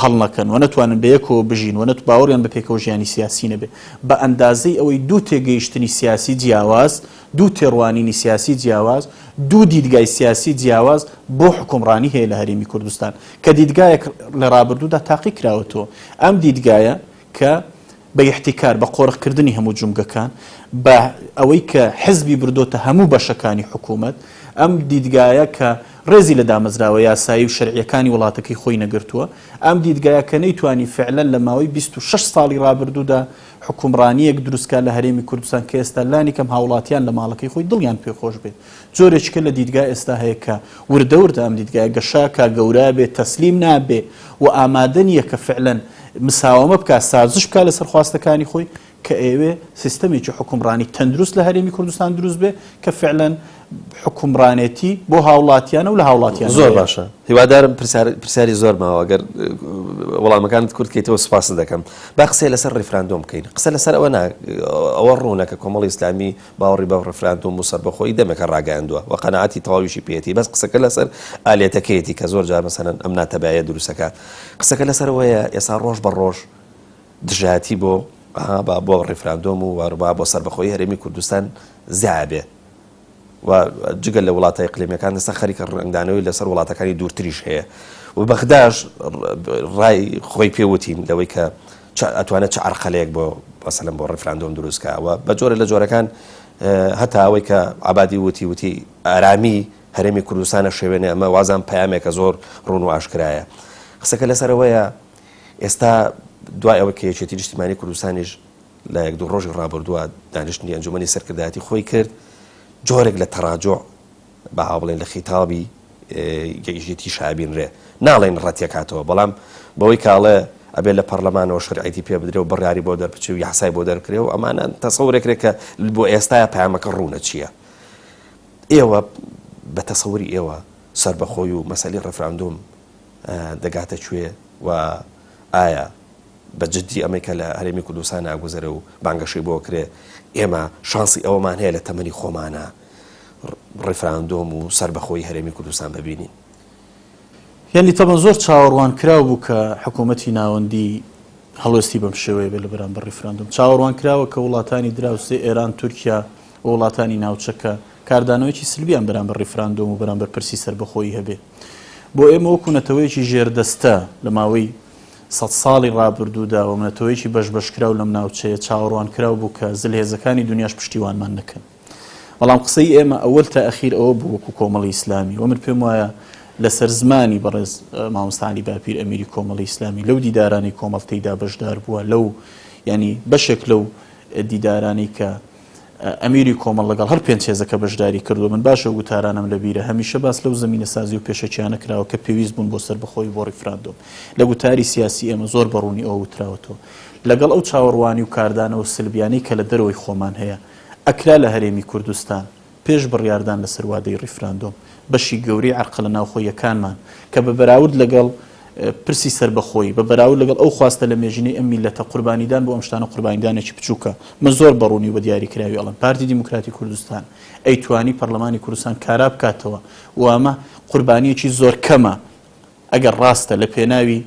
هەڵ نەکەن و نەتوانن بەیەکەوە بژین و نەت باوەڕیان بە پێکەوە ژیانی سیاسی نەبێ بە ئەندازەی ئەوەی دوو تێگەیشتنی سیاسی جیاواز دوو تێڕوانینی سیاسی جیاواز دوو دیدگای سیاسی جیاواز بۆ حکومڕانی هەیە لە هەرێمی کوردستان کە دیدگایەک لە ڕابردوودا تاقی کراوەتەوە ئەم دیدگایە کە بە احتیکار بە قۆڕخکردنی هەموو جومگەکان بە ئەوەی کە حزبی بردۆتە هەموو بەشەکانی حکوومەت ئەم دیدگایە کە ڕێزی لە دامەزراوە یاسایی و شەرعیەکانی وڵاتەکەی خۆی نەگرتووە ئەم دیدگایە کە نەیتوانی فعلەن لە ماوەی 26 ساڵی ڕابردوودا حکومڕانیەک دروستکە لە هەرێمی کوردستان کە ئێستا لانی کەم هاوڵاتیان لە ماڵەکەی خۆی دڵیان پێخۆش بێت جۆرێککە لە دیدگای ئێستا هەیە کە وردەوردە ئەم دیدگایە گەشاکە گەورە بێت تەسلیم نابێ و ئامادە نییە کە فعلەن مساومە بکە سازش بکە لە سەرخواستەکانی خۆی کە ئێوێ سیستەمێکی حکومڕانی تەندروست لە هەرێمی کوردستان دروست بێ کە فعلەن حکومڕانێتی بۆ هاوڵاتیانە و لە هاوڵاتیان زۆر باشە هیوادارم پرسیاری زۆر ماوە ئەگەر وەڵامەکانت کورتکەیتەوە سوپاس دەکەم با قسەی لەسەر ڕیفراندۆم بکەین قسە لەسەر ئەوە ڕوونە کە کۆمەڵی ئیسلامی باوەڕی بە ڕیفراندۆم و سەربەخۆیی دەمێکە ڕاگەاندووە و قەنەعەتی تەواویشی پێێتی بەس قسەکە لەسەر ئالێتەکەیەتی کە زۆر جار مەسەلەن ئەم ناتەبایە دروستەکات قسەکە لەسەرەوەیە ئێستا ڕۆژ بە ڕۆژ دژایەتی بۆ ڕیفراندۆم و واربا بۆ سەربەخۆیی هەرێمی کوردستان زیابێ و جگەل لە وڵاتە ئیقلیمیەکان دەستا خەریکە ڕنگدانەوەی لەسەر وڵاتەکانی دوورتریش هەیە و بەغداش ڕای خۆی پێوتین لەوەی کە ئەتوانێت چه عەرقەلەیەک بۆ مەسەلەن بۆ ڕیفراندۆم دروستکەوە بە جۆرە لە جۆرەکان هەتا ئەوەی کە عەبادی وتی ئارامی هەرێمی کوردستانە شێوێنێ ئەمە وازان پەیامێکە زۆر ڕوون و ئاشکرایە قسەکە لەسەرەوەیە ئێستا دوای ئەوە کە یەکێتی نیشتیمانی کوردستانیش لە یەک دوو ڕۆژی ڕابردووە دانیشتنی ئەنجومەنی سەرکردایەتی خۆی کرد جۆرێک لە تەراجۆ بە هاوڵێن لە خیتابی یەکێتی شابینرێ ناڵێن ڕەتیەکاتەوە بەڵام بەوەی کاڵێ ئەبێت لە پەرلەمانەوە شەرعیتی پێ بدرێ و بڕیاری بۆ دەربچێ و یاسای بۆ دەرکرێ و ئەمانە تەسەورێکرێک کە بۆ ئێستاە پەیامەکە ڕوونە چییە ئێوە بە تەسەوری ئێوە سەربەخۆی و مەسەلی ڕەفراندۆم دەگاتە کوێ و ئایا بەجددی ئەمریکا لە هەرێمی کوردستان ئاگوزەرە و بانگەشەی بۆ کرێ ئێمە شانسی ئەوەمان هەیە لە تەمەنی خۆمانە ڕیفراندۆم و سەربەخۆی هەرێمی کوردستان ببینین یعنی تەمە زۆر چاوەڕوان کراو بوو کە حکوومەتی ناوەندی هەڵوێستی بەم شێوەیە بێ لە بەرامبەر ڕیفراندۆم چاوەڕوان کراوە کە وڵاتانی دراوسێ ئێران تورکیا و وڵاتانی ناوچەکە کاردانەوەیکی سلبیان بەرامبەر ڕیفراندۆم و بەرامبەر پرسی سەربەخۆیی هەبێ بۆ ئێمە وەکو نەتەوەیەکی ژێردەستە لە ماوەی 100 ساڵی ڕابردوودا و منەتەوەیکی بەشبەشکراو لەم ناوچەیە چاوەڕوان کراو بوو کە زلهێزەکانی دنیاش پشتیوانمان نەکەن بەڵام قسەی ئێمە ئەوەل تا ئەخیر ئەوە بوو وەکو کۆمەڵی ئیسلامی و من پێم وایە لەسەر زمانی بەڕێز مامۆستانی باپیر ئەمیری کۆمەڵی ئیسلامی لەو دیدارانی کۆمەڵتەیدا بەشدار بووە لەو ینی بەشێک لەو دیدارانی کە ئەمیری کۆمەڵ لەگەڵ هەر پێنج هێزەکە بەشداری کردو من باشە گوتارانم لەبیرە هەمیشە باس لەو زمینە سازی و پێشەکیانە کراوە کە پێویست بوون بۆ سەربەخۆی بۆ ڕیفراندۆم لە گوتاری سیاسی ئێمە زۆر بەڕوونی ئەوە وتراوەتەوە لەگەڵ ئەو چاوەڕوانی و کاردانەوە سلبیانەی کە لە دەرەوەی خۆمان هەیە ئەکرا لە هەرێمی کوردستان پێش بڕیاردان لەسەر وادەی ڕیفراندۆم بەشی گەورەی عەرقە لە ناوخۆیەکانمان کە بە بەراورد لەگەڵ پرسی سەربەخۆی بە بەراورد لەگەڵ ئەو خواستە لە مێژینەی ئەم میلەتە قوربانیدان بۆ ئەم شتانە قوربانیدانێکی بچووکە من زۆر بەڕوونی بە دیاریکراوی ئەڵم پارتی دیموکراتی کوردستان ئەیتوانی پەرلەمانی کوردستان کارا بکاتەوە و ئەمە قوربانیەکی زۆر کەمە ئەگەر ڕاستە لە پێناوی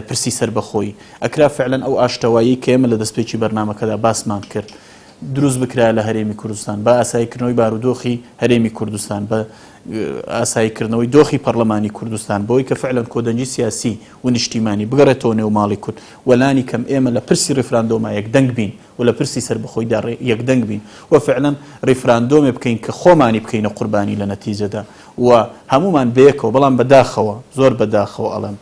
پرسی سربەخۆی ئەکرا فعلا ئەو ئاشتەوایی کە ئێمە لە دەستپێکی بەرنامەکەدا باسمان کرد دروست بکرا لە هەرێمی کوردستان بە ئاساییکردنەوەی بارودۆخی هەرێمی کوردستان بە ئاساییکردنەوەی دۆخی پەرلەمانی کوردستان بۆی کە فعلا کۆدەنجی سیاسی و نیشتیمانی بگەڕێتەوە نێو ماڵی کورد وەلانی کەم ئێمە لە پرسی ڕیفراندۆما یەکدەنگ بین و لە پرسی سربەخۆیدا یەکدەنگ بین و فعلا ڕیفراندۆمێ بکەین کە خۆمانی بکەینە قوربانی لە نەتیجەدا و هەمومان بەیەکەوە بەڵام بەداخەوە زۆر بەداخەوە ئەڵم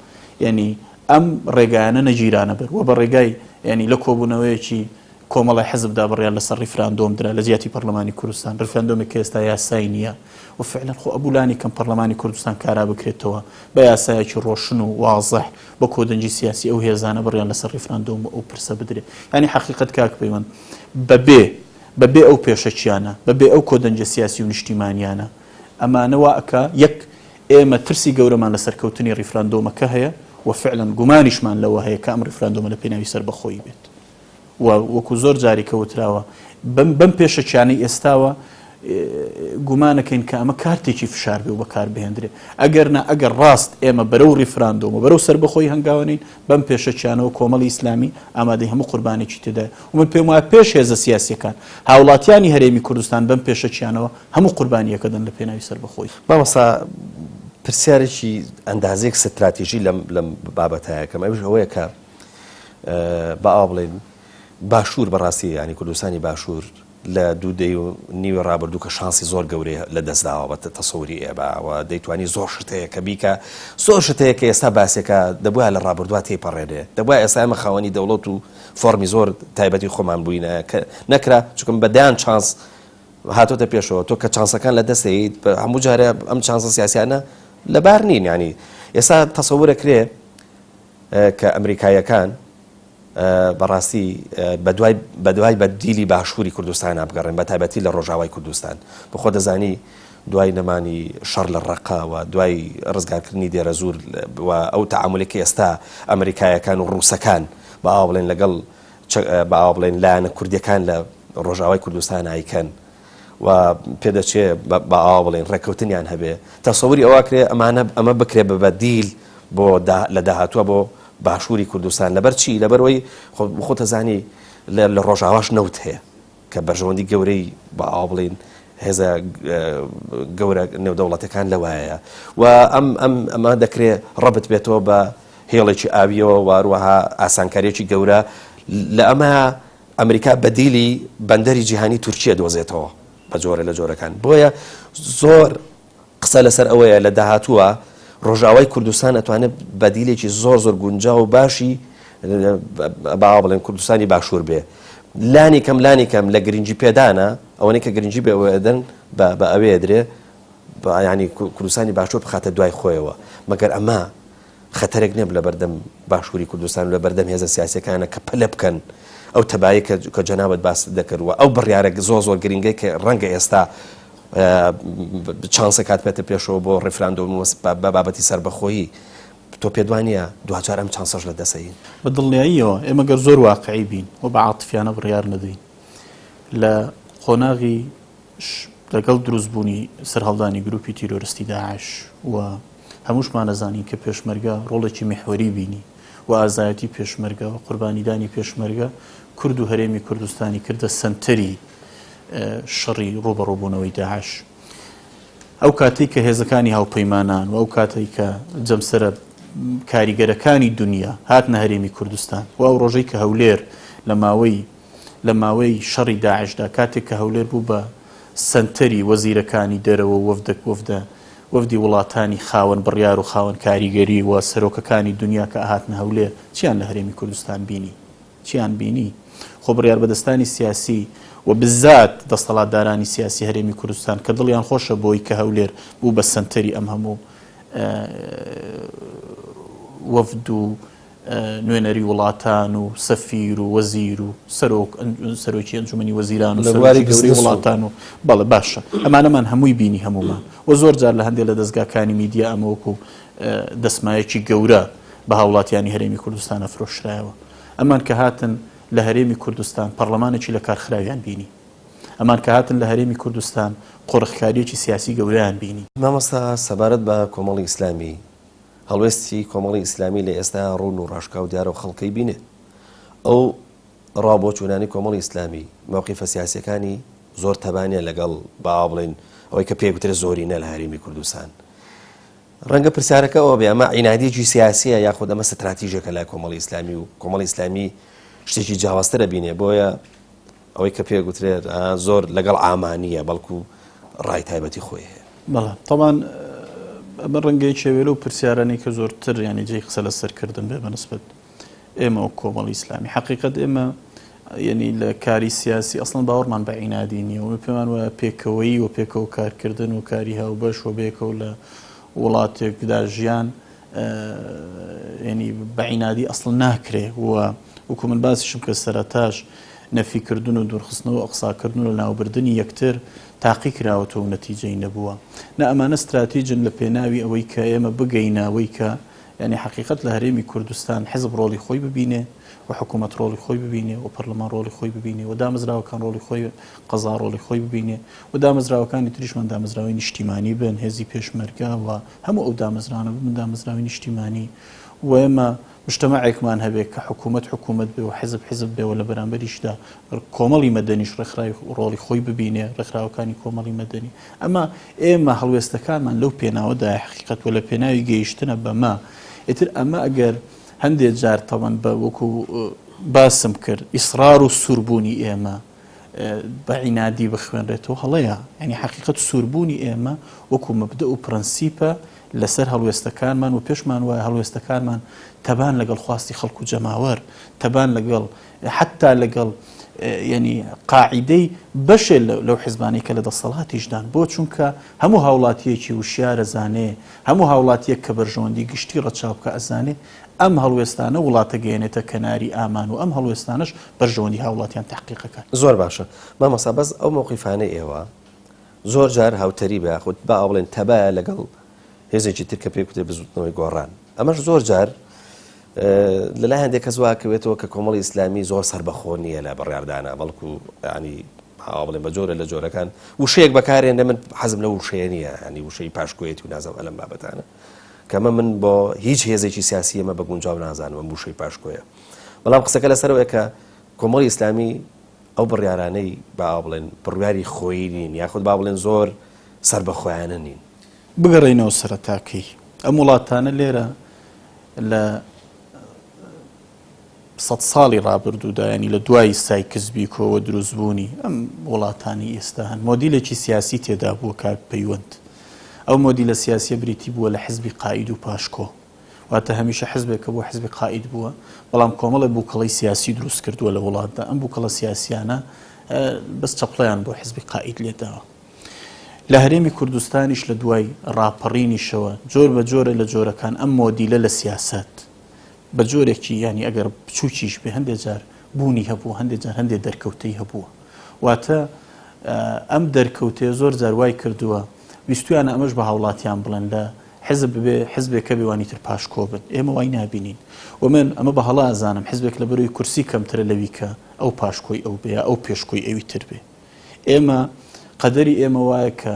ینی ئەم ڕێگایانە نەگیرانە بەر و بە ڕێگای ینی لە کۆبوونەوەیەکی کۆمەڵی حەزبدا بڕیان لەسەر ڕیفراندۆم درا لە زیاتی پەرلەمانی کوردستان ڕیفراندۆمێک کە ئێستا یاسای نییە و فعلا خۆ ئەبولانی کەم پەرلەمانی کوردستان کارا بکرێتەوە بە یاسایەکی ڕۆشن و واضح بە کۆدەنجی سیاسی ئەو هێزانە بڕیان لەسەر ڕیفراندۆم ئەو پرسە بدرێت ینی حقیقت کاک پەیوەند بەبێ ئەو پێشەچیانە بەبێ ئەو کۆدەنجە سیاسی و نیشتیمانیانە ئەمانەوە ئەکا یەک ئێمە ترسی گەورەمان لە سەرکەوتنی ڕیفراندۆمەکە هەیە و فعلا گومانیشمان لەوە هەیە کە ئەم ڕیفراندۆمە لە پێناوی سەربەخۆیی بێت و وەکو زۆر جاری کەوتراوە بەم پێشەچیانەی ئێستاوە گومانەکەین کە ئەمە کارتێکی فشار بێ و بەکار بهێنرێ ئەگەر ڕاست ئێمە بەرەو ڕیفراندۆم و بەرەو سەربەخۆی هەنگاوانین بەم پێشەچیانەوە کۆمەڵی ئیسلامی ئامادەی هەموو قوربانێکی تێدایە و من پێم وایە پێش هێزە سیاسیەکان هاوڵاتیانی هەرێمی کوردستان بەم پێشەچیانەوە هەموو قوربانیەکەدەن لە پێناوی سەربەخۆی مامۆستا پرسیارێکی ئەندازەیەک ستراتیژی لەم بابەتایەکەم ئەوش ئەوەیە کە بەئاو بڵێن باشوور بەڕاستی ینی کوردستانی باشوور لە 2.5 ڕابردوو کە شانسی زۆر گەورەیە لە دەستداوە بە تەسەوری ئێباوە دەیتوانی زۆر شتەیە کە بیکە زۆر شتەیە کە ئێستا باسێکە دەبووە لە ڕابردووە تێپەڕێنێ دەبووە ئێستا ئێمە خاوەنی دەوڵەت و فۆرمی زۆر تایبەتی خۆمان بووینە کە نەکرا چونکە بەدایان چانس هاتۆتە پێشەوە تۆ کە چانسەکان لە دەستەیت هەموو جارە ئەم چانسە سیاسیانە لەبار نین ینی ئێستا تەسەورەکرێ کە ئەمریکایەکان بەڕاستی بەدوای بەدیلی باشووری کوردستان نابگەڕێن بە تایبەتی لە ڕۆژاوای کوردستان بخۆ دەزانی دوای نەمانی شەڕ لە ڕەقاوە دوای ڕزگارکردنی دێرە زوور و ئەو تەعاملێکی ئێستا ئەمریکایەکان و ڕووسەکان بەئاو بڵێن لەگەڵ بەئاو بڵێن لایەنە کوردیەکان لە ڕۆژاوای کوردستان ئایکەن و پێدەچێ بەئاو بڵێن ڕێکەوتنیان هەبێ تەسەوری ئەوە کرێ ئەمە بکرێ بە بەدیل بۆ لە داهاتووە بۆ باشووری کوردستان لەبەر چی لەبەرەوەی خۆتەزانی لە ڕۆژاواش نەوت هەیە کە بەرژەوەندی گەورەی بەئاو بڵێن هێزە گەورە نێودەوڵەتەکان لەوایە و ئەمە دەکرێت ڕەبت بێتەوە بە هێڵێکی ئاویەوە واروەها ئاسانکاریەکی گەورە لە ئەمە ئەمریکا بەدیلی بەندەری جیهانی تورکیە دۆزێتەوە بە جۆرە لە جۆرەکان بۆیە زۆر قسە لەسەر ئەوەیە لە داهاتووە ڕۆژاوای کوردستان ئەتوانێت بەدیلێکی زۆر بگونجاو و باشی باوا بڵێن کوردستانی باشوور بێ لانی کەم لە گرنگی پێدانە ئەوەی کە گرنگی بێ ئەوێدەن بە ئەوێ درێ ینی کوردستانی باشوور بخاتە دوای خۆیەوە مەگەر ئەمە خەتەرێک نێب لە بەردەم باشووری کوردستان لە بەردەم هێزە سیاسەکانە کە پەلە بکەن ئەو تەبایی کە جەنابەت باس دەکردووە ئەو بڕیارێک زۆر گرنگی کە ڕەنگە ئێستا چانسە کات بێتە پێشەوە بۆ ڕیفراندۆم بە بابەتی سەربەخۆیی تۆ پێدوانە دوچار ئەم چانسەش لە دەسەین بە دڵنیاییەوە ئێمە گەر زۆر واقعی بین و بە عاتفیانە بڕیار نەدەین لە خۆناغی لەگەڵ دروستبوونی سەرهەڵدانی گروپی تیرۆریستی داعش و هەمووشمان نەزانین کە پێشمەرگە ڕۆڵێکی میحوەری بینی و ئازایەتی پێشمەرگە و قوربانیدانی پێشمەرگە کورد و هەرێمی کوردستانی کردە سەنتەری شەڕی ڕوبەڕووبوونەوەی داعش ئەو کاتێک کە هێزەکانی هاوپەیمانان و ئەو کاتێک کە جەمسەرە کاریگەرەکانی دنیا هاتنە هەرێمی کوردستان و ئەو ڕۆژەی کە هەولێر لە ماوەی شەڕی داعشدا کاتێک کە هەولێر بوو بە سەنتەری وەزیرەکانی دەرەوە وەفدی وڵاتانی خاوەن بڕیار و خاوەن کاریگەری و سەرۆکەکانی دنیا کە هاتنە هەولێر چیان لە هەرێمی کوردستان بینی چیان بینی خۆ بڕیار بەدەستانی سیاسی و بزات دەسەڵاتدارانی سیاسی هەرێمی کوردستان کە دڵیان خۆشە بۆی کە هەولێر بوو بە سەنتەری ئەم هەموو وەفد و نوێنەری وڵاتان و سەفیر و وەزیر و سەرۆکی ئەنجومەنی وەزیران و سەرۆکی گەورەی وڵاتان و بەڵێ باشە ئەمانەمان هەمووی بینی هەمومان و زۆر جار لە هەندێک لە دەستگاکانی میدیا ئەمە وەکو دەسمایەکی گەورە بە هاوڵاتیانی هەرێمی کوردستانە فرۆشرایەوە ئەمان کە هاتن لە هەرێمی کوردستان پەرلەمانێکی لە کارخراویان بینی ئەمان کە هاتن لە هەرێمی کوردستان قۆڕخکاریەکی سیاسی گەورەیان بینی مامۆستا سەبارەت بە کۆمەڵی ئیسلامی هەڵوێستی کۆمەڵی ئیسلامی لە ئێستا ڕوون و ڕاشکا و دیارە و خەڵکی بینێت ئەو ڕابۆچوونانی کۆمەڵی ئیسلامی موقیفە سیاسیەکانی زۆر تەبانیە لەگەڵ با بڵێن ئەوەی کە پێگوترێت زۆرینە لە هەرێمی کوردستان ڕەنگە پرسیارەکە ئەوە بێ ئەمە عینادیەکی سیاسیە یاخود ئەمە ستراتیژێکە لای کۆمەڵی ئیسلامی و کۆمەڵی ئیسلامی شتێکی جیاوازترە بینێ بۆیە ئەوەی کە پێگوترێت زۆر لەگەڵ ئامانیە بەڵکو ڕای تایبەتی خۆی هەیە بەڵێ طبعاً ئەمە ڕەنگەی چێوێلە و پرسیارانی کە زۆرتر ینی جێی قسە لە سەرکردن بێ بەنسبەت ئێمە و کۆمەڵی ئیسلامی حقیقەت ئێمە ینی لە کاری سیاسی ئەسڵەن باوەڕمان بە عینادی نییە و پێمان وایە پێکەوەی و پێکەوە کارکردن و کاری هاوبەش و بێکەوە لە وڵاتێکدا ژیان ینی بە عینادی ئەسڵ ناکرێ وەکو من باسیشم کە سەرەتاش نەفیکردن و دوورخستنەوە ئەقساکردن و ناوبردنی یەکتر تاقی کراوەتەوە و نەتیجەی نەبووە نە ئەمانە استراتیژن لە پێناوی ئەوەی کە ئێمە بگەینەوەی کە ینی حقیقت لە هەرێمی کوردستان حزب ڕۆڵی خۆی ببینێ و حکوومەت ڕۆڵی خۆی ببینێ و پەرلەمان ڕۆڵی خۆی ببینێ و دامەزراوەکان ڕۆڵی خۆی قەزا ڕۆڵی خۆی ببینێ و دامەزراوەکانی تریشمان دامەزراوی نیشتیمانی بن هێزی پێشمەرگە و هەموو ئەو دامەزرانە بن دامەزراوی نیشتیمانی و ئێمە مجتەمەعێکمان هەبێت کە حکوومەت بێ و حزب بێەوە لە بەرامبەریشدا کۆمەڵی مەدەنیش ڕێکخراوی ڕۆڵی خۆی ببینێ ڕێکخراوەکانی کۆمەڵی مەدەنی ئەمە ئێمە هەڵوێستەکانمان لەو پێناوەدا حقیقت و لە پێناوی گەیشتنە بەمە ئیتر ئەمە ئەگەر هەندێک جار تەوەن بە وەکو باسم کرد ئیسرار و سووربوونی ئێمە بە عینادی بخوێنرێتەوە هەڵەیە ینی حقیقت سووربوونی ئێمە وەکو مەبدە و پرەنسیپە لەسەر هەڵوێستەکانمان و پێشمان وایە هەڵوێستەکانمان تەبان لەگەڵ خواستی خەڵک و جەماوەر تەبان لەگەڵ حتا لەگەڵ ینی قاعیدەی بەشێ لەو حیزبانەی کە لە دەسەڵاتیشدان بۆ چونکە هەموو هاوڵاتیەکی وشیارە زانێ هەموو هاوڵاتیەک کە بەرژەوەندی گشتی ڕەچاوکە ئەزانێ ئەم هەڵوێستانە وڵاتە گەێنێتە کەناری ئامان و ئەم هەڵوێستانش بەرژەوەندی هاوڵاتیان تحقیقەکان زۆر باشە مامەستا بەس ئەو موقیفانەی ئێوە زۆر جار هاوتەری بە یاخود با ئەوڵێن تەبایە لەگەڵ هێزێکی تر کە پێ کوتێ بزوتنەوەی گۆڕان ئەمەش زۆر جار لەلای هەندێک کەس واکەوێتەوە کە کۆمەڵی ئیسلامی زۆر سەربەخۆ نییە لە بڕیاردانە بەڵکو ینی بڵێن بە جۆرە لە جۆرەکان وشەیەک بەکارێنە من حەزم لە وشەیە نییە ینی وشەی پاشکۆیەتی و نازەم ئەلەم بابەتانە کەمە من بۆ هیچ هێزێکی سیاسی ئەمە بە گونجاو نازانم ئەم وشەی پاشکۆیە بەڵام قسەکە لەسەرەوەیە کە کۆمەڵی ئیسلامی ئەو بڕیارانەی با بڵێن بڕیاری خۆی نین یاخود با بڵێن زۆر سەربەخۆیانە نین بگەڕێنەوە سەرەتاکەی ئەم وڵاتانە لێرە لە 100 ساڵی ڕابردوودا ینی لە دوای سای کزبی کۆوە دروستبوونی ئەم وڵاتانی ئێستا هەن مۆدیلێکی سیاسی تێدا بووە کاک پەیوەند ئەو مۆدیلە سیاسیە بریتی بووە لە حزبی قائید و پاشکۆ واتە هەمیشە حزبێکە بۆ حزبی قائید بووە بەڵام کۆمەڵە بووکەڵی سیاسی دروست کردووە لە وڵاتدا ئەم بووکەڵە سیاسیانە بەس چەپڵیان بۆ حزبی قائید لێداوە لە هەرێمی کوردستانیش لە دوای ڕاپەڕینیشەوە جۆر بە جۆرە لە جۆرەکان ئەم مۆدیلە لە سیاست بە جۆرێکی ینی ئەگەر بچووکیش بێ هەندێک جار بوونی هەبوو هەندێک جار هەندێک دەرکەوتەی هەبووە واتە ئەم دەرکەوتەیە زۆر جار وای کردووە ویستویانە ئەمەش بە هاوڵاتیان بڵێن لە حزب بێ حزبێکە بێوانی تر پاشکۆ بن ئێمە وای نابینین و من ئەمە بە هەڵا ئازانم حزبێک لە بەروی کورسی کەمترە لەوی کە ئەو پاشکۆی ئەو بێ ئەو پێشکۆی ئەوی تر بێ ئێمە قەدەری ئێمە وایە کە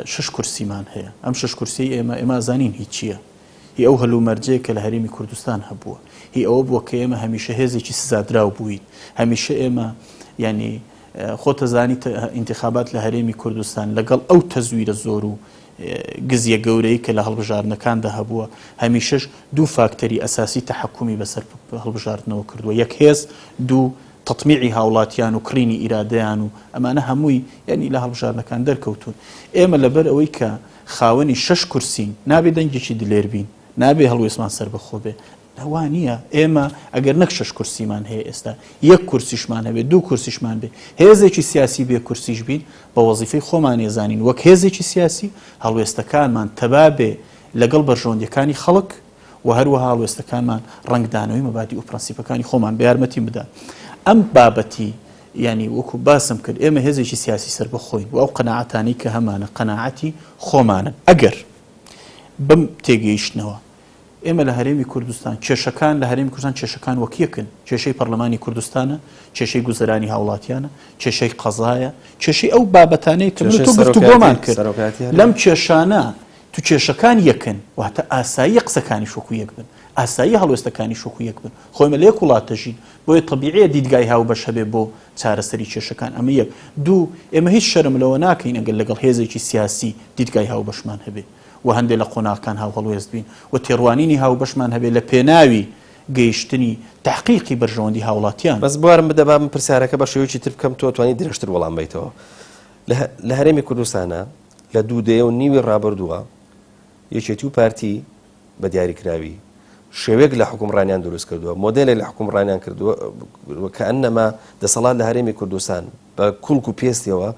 6 کورسیمان هەیە ئەم 6 کورسی ئێمە ئازانین هیچ چییە هی ئەو هەلومەرجەیە کە لە هەرێمی کوردستان هەبووە هی ئەوە بووە کە ئێمە هەمیشە هێزێکی سزادراو بووین هەمیشە ئێمە ینی خۆتەزانی ئینتیخابات لە هەرێمی کوردستان لەگەڵ ئەو تەزویرە زۆر و گزیە گەورەی کە لە هەڵبژاردنەکاندا هەبووە هەمیشەش دوو فاکتەری ئەساسی تەحەکومی بەسەر هەڵبژاردنەوە کردووە یەک هێز دوو تەطمیعی هاوڵاتیان و کڕینی ئیرادەیان و ئەمانە هەمووی یعنی لە هەڵبژاردنەکان دەرکەوتون ئێمە لەبەر ئەوەی کە خاوەنی 6 کورسین نابێ دەنگێکی دلێر بین نابێ هەڵوێستمان سەربەخۆ بێ ئەوان نییە ئێمە ئەگەر نەک 6 کورسیمان هەیە ئێستا 1 کورسیشمان هەبێ 2 کورسیشمان بێ هێزێکی سیاسی بێ کورسیش بین بە وەزیفەی خۆمان ێزانین وەک هێزێکی سیاسی هەڵوێستەکانمان تەبا بێ لەگەڵ بەرژەوەندیەکانی خەڵک و هەروەها هەڵوێستەکانمان ڕنگدانەوەی مەبادی و پرەنسیپەکانی خۆمان بە یارمەتی بدەن ئەم بابەتی ینی وەکو باسم کرد ئێمە هێزێکی سیاسی سەربەخۆین و ئەو قەناعەتانی کە هەمانە قەناعەتی خۆمانن ئەگەر بم تێگەیشتنەوە ئێمە لە هەرێمی کوردستان کێشەکان لە هەرێمی کوردستان کێشەکان وەکیەکن کێشەی پەرلەمانی کوردستانە کێشەی گوزەرانی هاوڵاتیانە کێشەی قەزایە کێشەی ئەو بابەتانەی کە من تۆ گفتوگۆمان کرد لەم کێشانە تو کێشەکان یەکن واتە ئاسایی قسەکانی شوکو یەک بن ئاسایی هەڵوێستەکانی شوکو یەک بن خۆمە لە یەک وڵاتەژین بۆیە طبیعیە دیدگای هاوبەش هەبێ بۆ چارەسەری کێشەکان ئەمە یەک دوو ئێمە هیچ شەرم لەوە ناکەین ئەگەر لەگەڵ هێزێکی سیاسی دیدگای هاوبەشمان هەبێ و هەندێک لە قۆناغەکان هاو هەڵوێست بین و تێڕوانینی هاوبەشمان هەبێ لە پێناوی گەیشتنی تحقیقی بەرژەوەندی هاوڵاتیان بەس بوارم بدە بام پرسیارەکە بە شێوەیەکی تر بکەم تۆ توانی درێژتر وەڵام بیتەوە لە هەرێمی کوردستانە لە 2.5 دقیقە ڕابردووە یەکێتی و پارتی بە دیاریکراوی شێوەیەک لە حکومڕانیان دروست کردووە مۆدێلێک لە حکومڕانیان کردووە کە ئەنەما دەسەڵات لە هەرێمی کوردستان بە کوڵک و پێستیەوە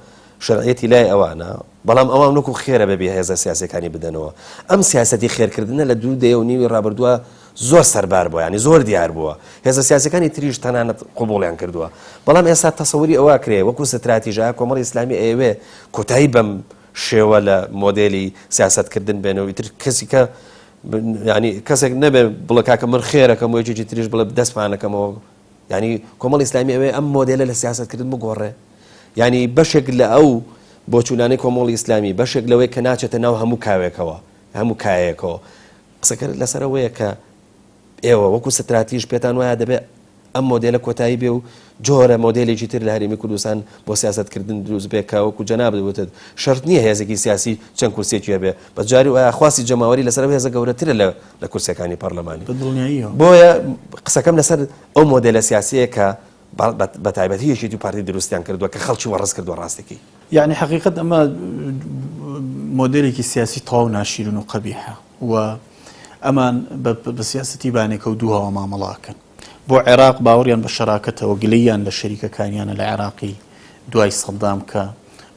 شەرعیەتی لای ئەوانە بەڵام ئەوان وەکو خێرە بەبێ هێزە سیاسەکانی بدەنەوە ئەم سیاسەتی خێرکردنە لە 2.5 دقیقە ڕابردووە زۆر سەربار بووە ینی زۆر دیار بووە هێزە سیاسەکانی تریش تەنانەت قبوڵیان کردووە بەڵام ئێستا تەسەووری ئەوە کرێ وەکو ستراتیژە کۆمەڵی ئیسلامی ئەوێ کۆتایی بەم شێوە لە مۆدێلی سیاسەتکردن بێنەوەی تر کەسی کە ینی کەسێک نەبێ بڵە کاکە من خێرەکەم و یەکێکی تریش بڵێ دەستپانەکەمەوە ینی کۆمەڵی ئیسلامی ئەوێ ئەم مۆدێلە لە سیاسەتکردن بگۆڕێ ینی بەشێک لە ئەو بۆچوونانەی کۆمەڵی ئیسلامی بەشێک لەوەی کە ناچێتە ناو هەموو کاوێکەوە هەموو کایەکەوە قسەکە لەسەرەوەیە کە ئێوە وەکو ستراتیژ پێتان وایە دەبێت ئەم مۆدێلە کۆتایی بێ و جۆرە مۆدێلێکی تر لە هەرێمی کوردستان بۆ سیاسەتکردن دروست بێ کەوەکو جەناب دەوتت شەرت نییە هێزێکی سیاسی چەند کورسێکی هەبێ بە جاری وایە خواسی جەماوەری لەسەر هێزە گەورەترە لە کورسەکانی پەرلەمانی بۆیە قسەکەم لەسەر ئەو مۆدێلە سیاسیە کە بە تایبەتی یەکێتی و پارتی دروستیان کردووە کە خەڵکی وەڕست کردووە ڕاستێکی یعنی حقیقت ئەمە مۆدێلێکی سیاسی تەواو ناشیرن و قەبیحە و ئەمان بە سیاسەتی بانێکە و دووهەوە مامەڵاکەن بۆ عێراق باوەڕیان بە شەراکەتەوە گلەییان لە شەریکەکانیانە لە عێراقی دوای سەدام کە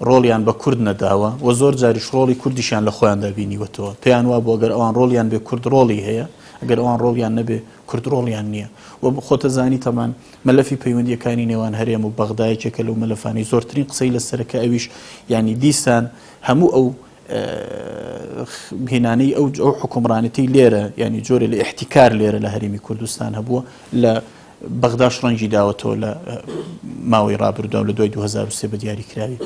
ڕۆڵیان بە کورد نەداوە و زۆر جاریش ڕۆڵی کوردیشیان لە خۆیان دابینیوەتەوە پێیان وا بۆ ئەگەر ئەوان ڕۆڵیان بێ کورد ڕۆڵی هەیە ئەگەر ئەوان ڕۆڵیان نەبێ کورد ڕۆڵیان نییە و خۆتە زانی تەمان مەلەفی پەیوەندیەکانی نێوان هەرێم و بەغدایەکێکە لەو مەلەفانی زۆرترین قسەی لەسەرەکە ئەویش ینی دیسان هەموو ئەو هێنانەی ئەو حکومڕانەتی لێرە ینی جۆرە لە احتیکار لێرە لە هەرێمی کوردستان هەبووە لە بەغداش ڕەنگی داوەتەوە لە ماوەی ڕابردووە لە دوای 2023 بە دیاریکراوی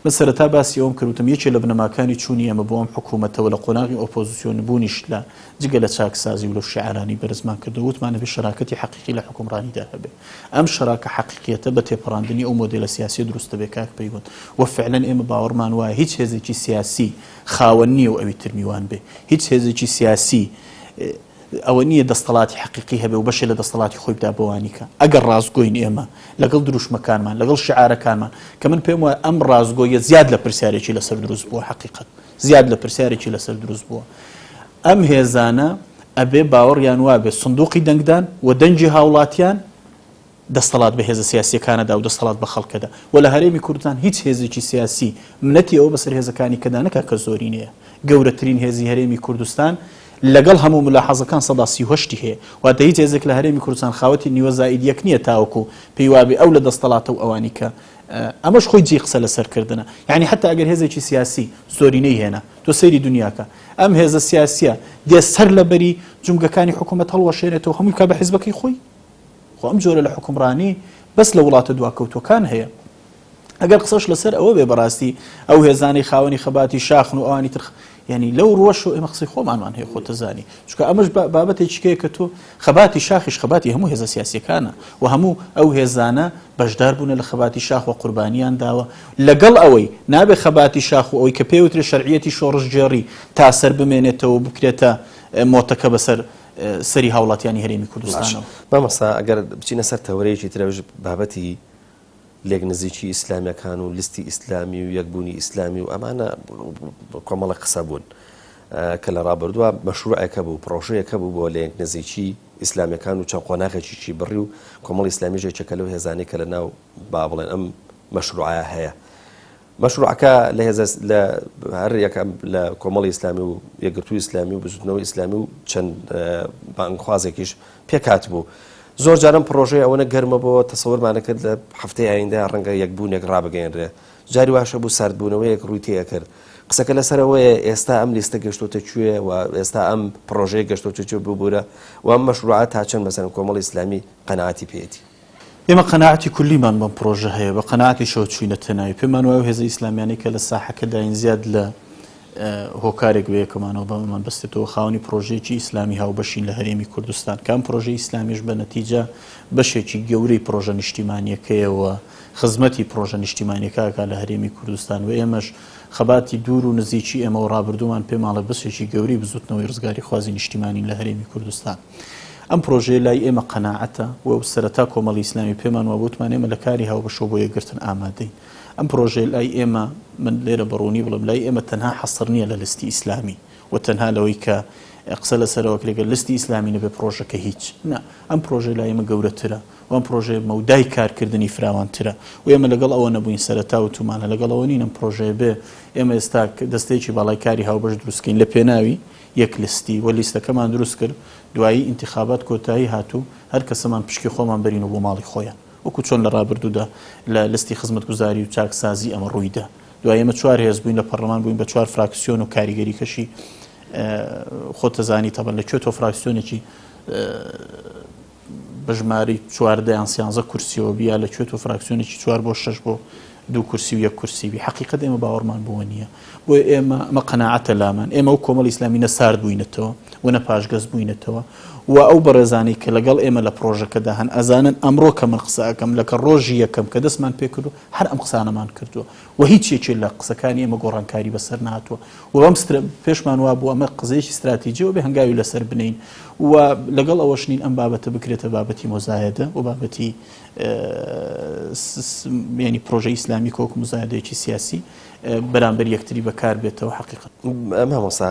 من سەرەتا باسی ئەوم کردوتم یەکێ لە بنەماکانی چوونی ئەمە بۆ ئەم حکوومەتەوە لە قۆناغی ئۆپۆزیسیۆن بوونیش لە جگە لە چاکسازی و لە شعرانی بەرزمان کردو وتمانە بێ شەراکەتی حەقیقی لە حکومڕانیدا هەبێ ئەم شەراکە حەقیقیەتە بە تێپەڕاندنی ئەو مۆدێلە سیاسی دروستە بێ کاک پەیوەند و فعلەن ئێمە باوەڕمان وایە هیچ هێزێکی سیاسی خاوەن نییە و ئەوی ترمیوان بێ هیچ هێزێکی سیاسی ئەوە نییە دەستەڵاتی حەقیقی هەبێ و بەشێ لە دەستەڵاتی خۆی بدا بەوانیکە ئەگەر ڕازگۆین ئێمە لەگەڵ دروشمەکانمان لەگەڵ شعارەکانمان کە من پێم وایە ئەم ڕازگۆیە زیاد لە پرسیارێکی لەسەر دروست بووە حەقیقەت زیاد لە پرسیارێکی لەسەر دروست بووە ئەم هێزانە ئەبێ باوەڕیان وابێ سندوقی دەنگدان و دەنجی هاوڵاتیان دەستەڵات بە هێزە سیاسیەکانەدا و دەستەڵات بە خەڵکەدا و لە هەرێمی کوردستان هیچ هێزێکی سیاسی منەتی ئەوە بەسەر هێزەکانی کەدا نەکا کە زۆری نییە گەورەترین هێزی هەرێمی کوردستان لەگەڵ هەموو ملاحەزەکان 138 هەیە واتە هیچ هێزێک لە هەرێمی کوردستان خاوەتی نیوە زائید یەک نییە تاوەکو پێی وابێ ئەو لە دەستەڵاتە و ئەوانی کە ئەمەش خۆی جێ قسە لەسەرکردنە یعنی حتا ئەگەر هێزێکی سیاسی زۆرینەی هێنا تۆ سەیری دنیاکە ئەم هێزە سیاسیە دێ سەر لەبەری جومگەکانی حکوومەت هەڵوەشێنێتەوە هەمووی کا بە حیزبەکەی خۆی خۆ ئەم جۆرە لە حکومڕانی بەس لە وڵاتە دواکەوتوەکان هەیە ئەگەر قسەش لەسەر ئەوە بێ بەڕاستی ئەو هێزانی خاوەنی خەباتی شاخن و ئەوانی تر ینی لەو ڕۆژ و ئێمە قسەی خۆمانمان هەیە خۆتە زانی چونکە ئەمەش بابەتێکیکەیە کە تۆ خەباتی شاخیش خەباتی هەموو هێزە سیاسیەکانە و هەموو ئەو هێزانە بەشدار بوون لە خەباتی شاخ و قوربانیان داوە لەگەڵ ئەوەی نابێ خەباتی شاخ و ئەوەی کە پێوترێ شەرعیەتی شۆڕژجێڕی تا سەر بمێنێتەوە بکرێتە مۆتەکە بەسەر سەری هاوڵاتیانی هەرێمی کوردستانەوە مامەستا ئەگەر بچینە سەر تەورەیەکی ترەوەش بابەتی لێک نزیکی ئیسلامیەکان و لیستی ئیسلامی و یەکبوونی ئیسلامی و ئەمانە کۆمەڵە قسە بوون کە لە ڕابردووە مەشروعەکە بوو پرۆژەیەکە بوو بۆ لێک نزیکی ئیسلامیەکان و چەند قۆناغێکی بڕی و کۆمەڵی ئیسلامی ژێچەکە لەو هێزانەی کە لە ناو با بڵێن ئەم مەشروعە هەیە مەشروعەکە لە هێز لە هەر یەکەم لە کۆمەڵی ئیسلامی و یەکگرتووی ئیسلامی و بزوتنەوەی ئیسلامی و چەند بانگخوازێکیش پێکات بوو زۆر جارم پرۆژەی ئەوەنە گەرمە بۆ تەسەوورمانە کرد لە هەفتەی ئایندا ڕەنگە یەکبوونێک ڕابگەێنرێ جاری واشە بوو ساردبوونەوەیەک ڕووی تێە کرد قسەکە لەسەرەوەیە ئێستا ئەم لیستە گەشتۆتە کوێ و ئێستا ئەم پرۆژەیە گەشتۆتە کوێ ببوورە و ئەم مەشروعات تا چەند مەسەن کۆمەڵی ئیسلامی قەناعەتی پێێتی ئێمە قەناعەتی کولیمان بەم پرۆژە هەیە بە قەناعەتی شەو چوینە تەناوی پێمان وایە هێزە ئیسلامیانی کە لە ساحەکەداین زیاد لە هۆکارێک بەیەکەمانەوە بەمان بەستێتەوە خاوەنی پرۆژەیەکی ئیسلامی هاوبەشین لە هەرێمی کوردستان کام پرۆژەی ئیسلامیش بە نەتیجە بەشێکی گەورەی پرۆژە نیشتیمانیەکەیەوە خزمەتی پرۆژە نیشتیمانیەکەکە لە هەرێمی کوردستان و ئێمەش خەباتی دوور و نزیکی ئێمە و ڕابردوومان پێماڵە بەشێکی گەوری بزوتنەوەی ڕزگاری خوازی نیشتیمانی لە هەرێمی کوردستان ئەم پرۆژەیە لای ئێمە قەناعەتە و سەرەتا کۆمەڵی ئیسلامی پێمان وابوتمان ئێمە لە کاری هاوبەشەوە بۆ یەکگرتن ئامادەین ئەم پرۆژەیە لای ئێمە من لێرە بەڕوونی بڵم لای ئێمە تەنها حەسر نییە لە لستی ئیسلامی و تەنها لەوەی کە قسە لەسەرەوە کرێگە لستی ئیسلامی نەبێ پرۆژەکە هیچ نه ئەم پرۆژەی لای ئێمە گەورەترە و ئەم پرۆژەیە مەودای کارکردنی فراوانترە و ئێمە لەگەڵ ئەوە نەبووین سەرەتا و تومانە لەگەڵ ئەوە نین ئەم پرۆژەیە بێ ئێمە ئێستا دەستێکی باڵای کاری هاوبەش دروستکەین لە پێناوی یەک لیستی و لیستەکەمان دروست کرد دوایی ئینتیخابات کۆتایی هاتوو هەر کەسەمان پشکی خۆمان بەرین و بۆ ماڵی خۆیان وەکو چۆن لە ڕابردوودا لە لستی خزمەتگوزاری و چاکسازی ئەمە ڕوویدا دوای ئێمە 4 هێز بووین لە پەرلەمان بووین بە 4 فراکسیۆن و کاریگەریکەشی خۆتەزانی تەبەن لە کوێتەوە فراکسیۆنێکی بەژماری 14 13 کورسیەوە بیا لە کوێتەوە فراکسیۆنێکی 4 بۆ 6 بۆ 2 کورسی و 1 کورسیوی حقیقەت ئێمە باوەڕمان بووە نییە بۆ ئێمە ئەمە قەناعەتە لامان ئێمە و کۆمەڵی ئیسلامی نەسارد بووینەتەوە و نە پاشگەز بووینەتەوە و ئەو بەڕێزانەی کە لەگەڵ ئێمە لە پرۆژەکەدا هەن ئەزانن ئەمڕۆ کە من قسە ئەەکەم لەکە ڕۆژی یەکەم کە دەستمان پێ کردو هەر ئەم قسانەمان کردووە و هیچ یەکێ لە قسەکانی ئێمە گۆڕانکاری بەسەر نهاتووە و ئەم پێشمان وا بوو ئەمە قزەیەکی استراتیجیەوە بێ هەنگاوی لەسەر بنین و لەگەڵ ئەوەش نین ئەم بابەتە بکرێتە بابەتی مۆزایەدە و بابەتی ینی پرۆژە ئیسلامی کۆک مۆزایەدەیەکی سیاسی بەرامبەر یەکتری بەکار بێتەوە حقیقەت مامۆستا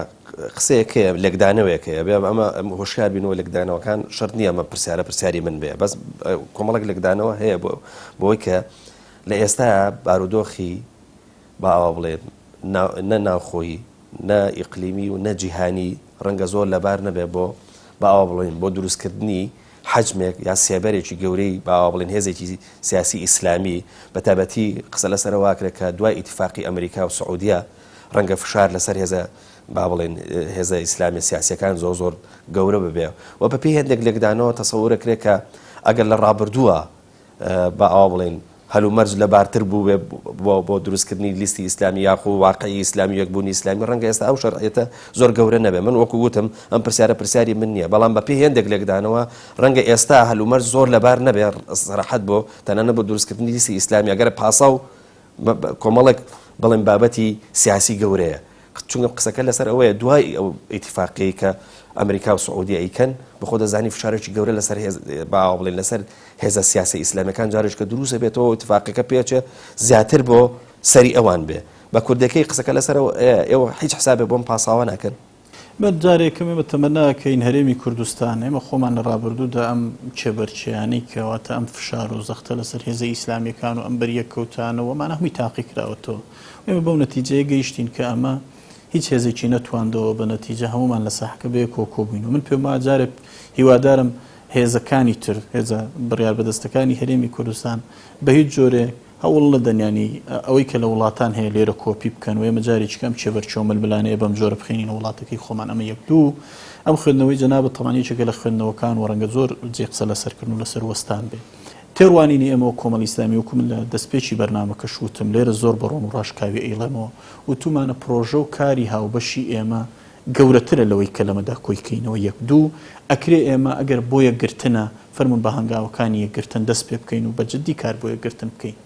قسەیەکەیە لەگدانەوەیەکەیە بێ ئەمە هۆشیار بینەوە لەگدانەوەکان شەرت نییە ئەمە پرسیارە من بێ بەس کۆمەڵک لەگدانەوە هەیە بۆی کە لە ئێستا بارودۆخی باوا بڵێن نە ناوخۆیی نە ئیقلیمی و نە جیهانی ڕەنگە زۆر لەبار نەبێ بۆ باوا بڵێن بۆ دروستکردنی حجمێک یا سێبەرێکی گەورەی باوا بڵێن هێزێکی سیاسی ئیسلامی بە تایبەتی قسە لەسەرەوە کرێت کە دوای ئیتیفاقی ئەمریکا و سعودیا ڕەنگە فشار لەسەر هێزە با بڵێن هێزە ئیسلامی سیاسیەکان زۆر گەورە ببێ و بەپێی هەندێک لەگدانەوە تەسەورە کرێت کە ئەگەر لە ڕابردووە با ئاوا بڵێن هەلومەرج لە بارتر بوو بۆ دروستکردنی لیستی ئیسلامی یاخو واقعی ئیسلامی یەکبوونی ئیسلامی ڕەنگە ئێستا ئەو شەرعیەتە زۆر گەورە نەبێ من وەکو وتم ئەم پرسیاری من نییە بەڵام بەپێی هەندێک لەگدانەوە ڕەنگە ئێستا هەلومەرج زۆر لەبار نەبێ سەراحەت بۆ تەنانە بۆ دروستکردنی لیستی ئیسلامی ئەگەر پاسا و کۆمەڵێک بڵێن بابەتی سیاسی گەورەیە چونکە قسەکە لەسەر ئەوەیە دوای ئەو ئیتیفاقی کە ئەمریکا و سعودی ئەیکەن بەخۆ دەزانی فشارێکی گەورە لەسەر باوا بڵێن لەسەر هێزە سیاسی ئیسلامیەکان جارێک کە دروستە بێتەوە ئیتیفاقەکە پێچێ زیاتر بۆ سەری ئەوان بێ بە کوردەکەی قسەکە لەسەر ئێوە هیچ حسابێ بۆم پاساوە ناکەن جارێکم ئێمە تەمەناکەین هەرێمی کوردستان ئێمە خۆمان لە ڕابردوودا ئەم چێبەرچیانەی کەواتە ئەم فشار و زەختە لەسەر هێزە ئیسلامیەکان و ئەم بەریە کەوتانەوەمان هەمووی تاقی کراوەتەوە ئێمە بەو نەتیجەیە گەیشتین کە ئەمە هیچ هێزێکی نەتواندەوە بە نەتیجە هەمومان لە ساحەکە بێ کۆکۆ بووین و من پێم وایە جارێک هیوادارم هێزەکانی تر هێزە بڕیار بەدەستەکانی هەرێمی کوردستان بە هیچ جۆرێ هەوڵ نەدەنیانی ئەوەی کە لە وڵاتان هەیە لێرە کۆپی بکەن و ئێمە جارێکی کەم چێبەرچۆ ململانەیە بەم جۆرە بخێنین وڵاتەکەی خۆمان ئەمە یەک دوو ئەم خوێندنەوەی جەنابەت تەمانیەکێکە لە خوێندنەوەکان و ڕەنگە زۆر جێ قسە لەسەرکردن و لەسەر وەستان بێ تێڕوانینی ئێمە کۆمەڵی ئیسلامی وەکو من لە دەستپێکی بەرنامەکە شوتم لێرە زۆر بەڕۆن و ڕاشکاوی ئەیڵێمەوە و تومانە پرۆژە و کاری هاوبەشی ئێمە گەورەترە لەوەی کە لەمەدا کۆیکەینەوە یەک دوو ئەکرێ ئێمە ئەگەر بۆ یەکگرتنە فەرمون بە هەنگاوەکانی یەکگرتن دەست پێ بکەین و بەجددی کار بۆ یەکگرتن بکەین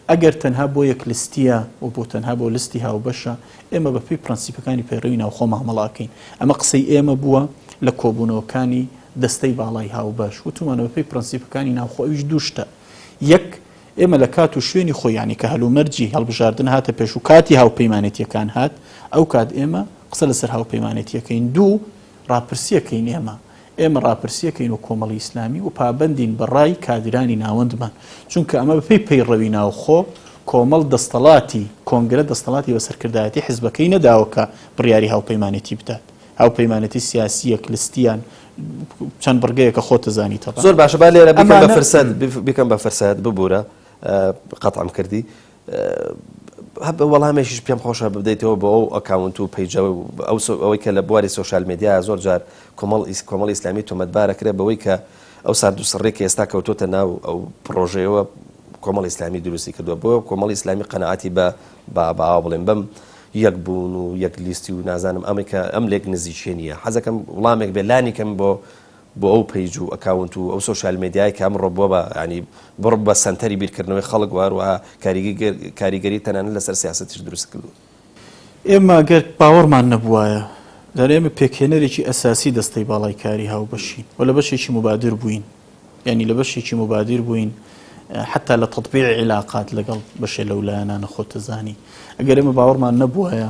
ئەگەر تەنها بۆ یەک لیستیە و بۆ تەنها بۆ لیستی هاوبەشە ئێمە بەپێی پرەنسیپەکانی پەیڕەوی ناوخۆ مامەڵاکەین ئەمە قسەی ئێمە بووە لە کۆبوونەوەکانی دەستەی باڵای هاوبەش و تومانە بەپێی پرەنسیپەکانی ناوخۆویش دووشتە یەک ئێمە لە کات و شوێنی خۆیانی کە هەلومەرجی هەڵبژاردن هاتە پێش و کاتی هاوپەیمانێتیەکان هات ئەو کات ئێمە قسە لەسەر هاوپەیمانێتیەکەین دوو ڕاپرسیەکەین ئێمە ڕاپرسیەکەین و کۆمەڵی ئیسلامی و پابەندین بەڕای کادرانی ناوەندمان چونکە ئەمە بەپێی پەیڕەوی ناوخۆ کۆمەڵ دەستەڵاتی کۆنگرە دەستەڵاتی بەسەرکردایەتی حیزبەکەی نەداوەکە بڕیاری هاوپەیمانێتی بدات هاوپەیمانێتی سیاسی یەکلیستیان چەند بڕگەیەکە خۆتە زانیتەوە زۆر باشە با لێرە بکەم بە فرسەت ببوورە قەتعم کردی وەڵامێکیش پێم خۆشە بدەیتەوە بۆ ئەو ئەکاونت و پیجە ئەوەی کە لە بواری سۆشال میدیا زۆر جار کۆمەڵ ئیسلامی تۆمەتبارە کرێ بەوەی کە ئەو سارد و سڕێکی ئێستا کەوتۆتە ناو ئەو پرۆژەیەوە کۆمەڵ ئیسلامی دروستی کردووە بۆ کۆمەڵ ئیسلامی قەنەعەتی بە باوا بڵێن بەم یەک بوون و یەک لیستی و نازانم ئەمریکا ئەم لێک نزیکێ نییە حەزەکەم وڵامێک بێ لانی کەم بۆ ئەو پیج و ئەکاونت و ئەو سوشال میدیای کە ئەمڕۆ بۆ بە ینی بڕ بە سنتەری بیرکردنەوەی خەڵک واروە کاریگەری تەنانەت لەسەر سیاسەتیش دروست کردو. ئێمە گەر باوەڕمان نەبووایە لەرە ئێمە پێکهێنەرێکی ئەساسی دەستەی باڵای کاری هاوبەشین و لە بەشێکی مبادر بووین ینی لە بەشێکی مبادر بووین حتا لە تطبیع علاقات لەگەڵ بەشێ لەولایەنانە خۆتەزانی ئەگەر ئێمە باوەڕمان نەبووایە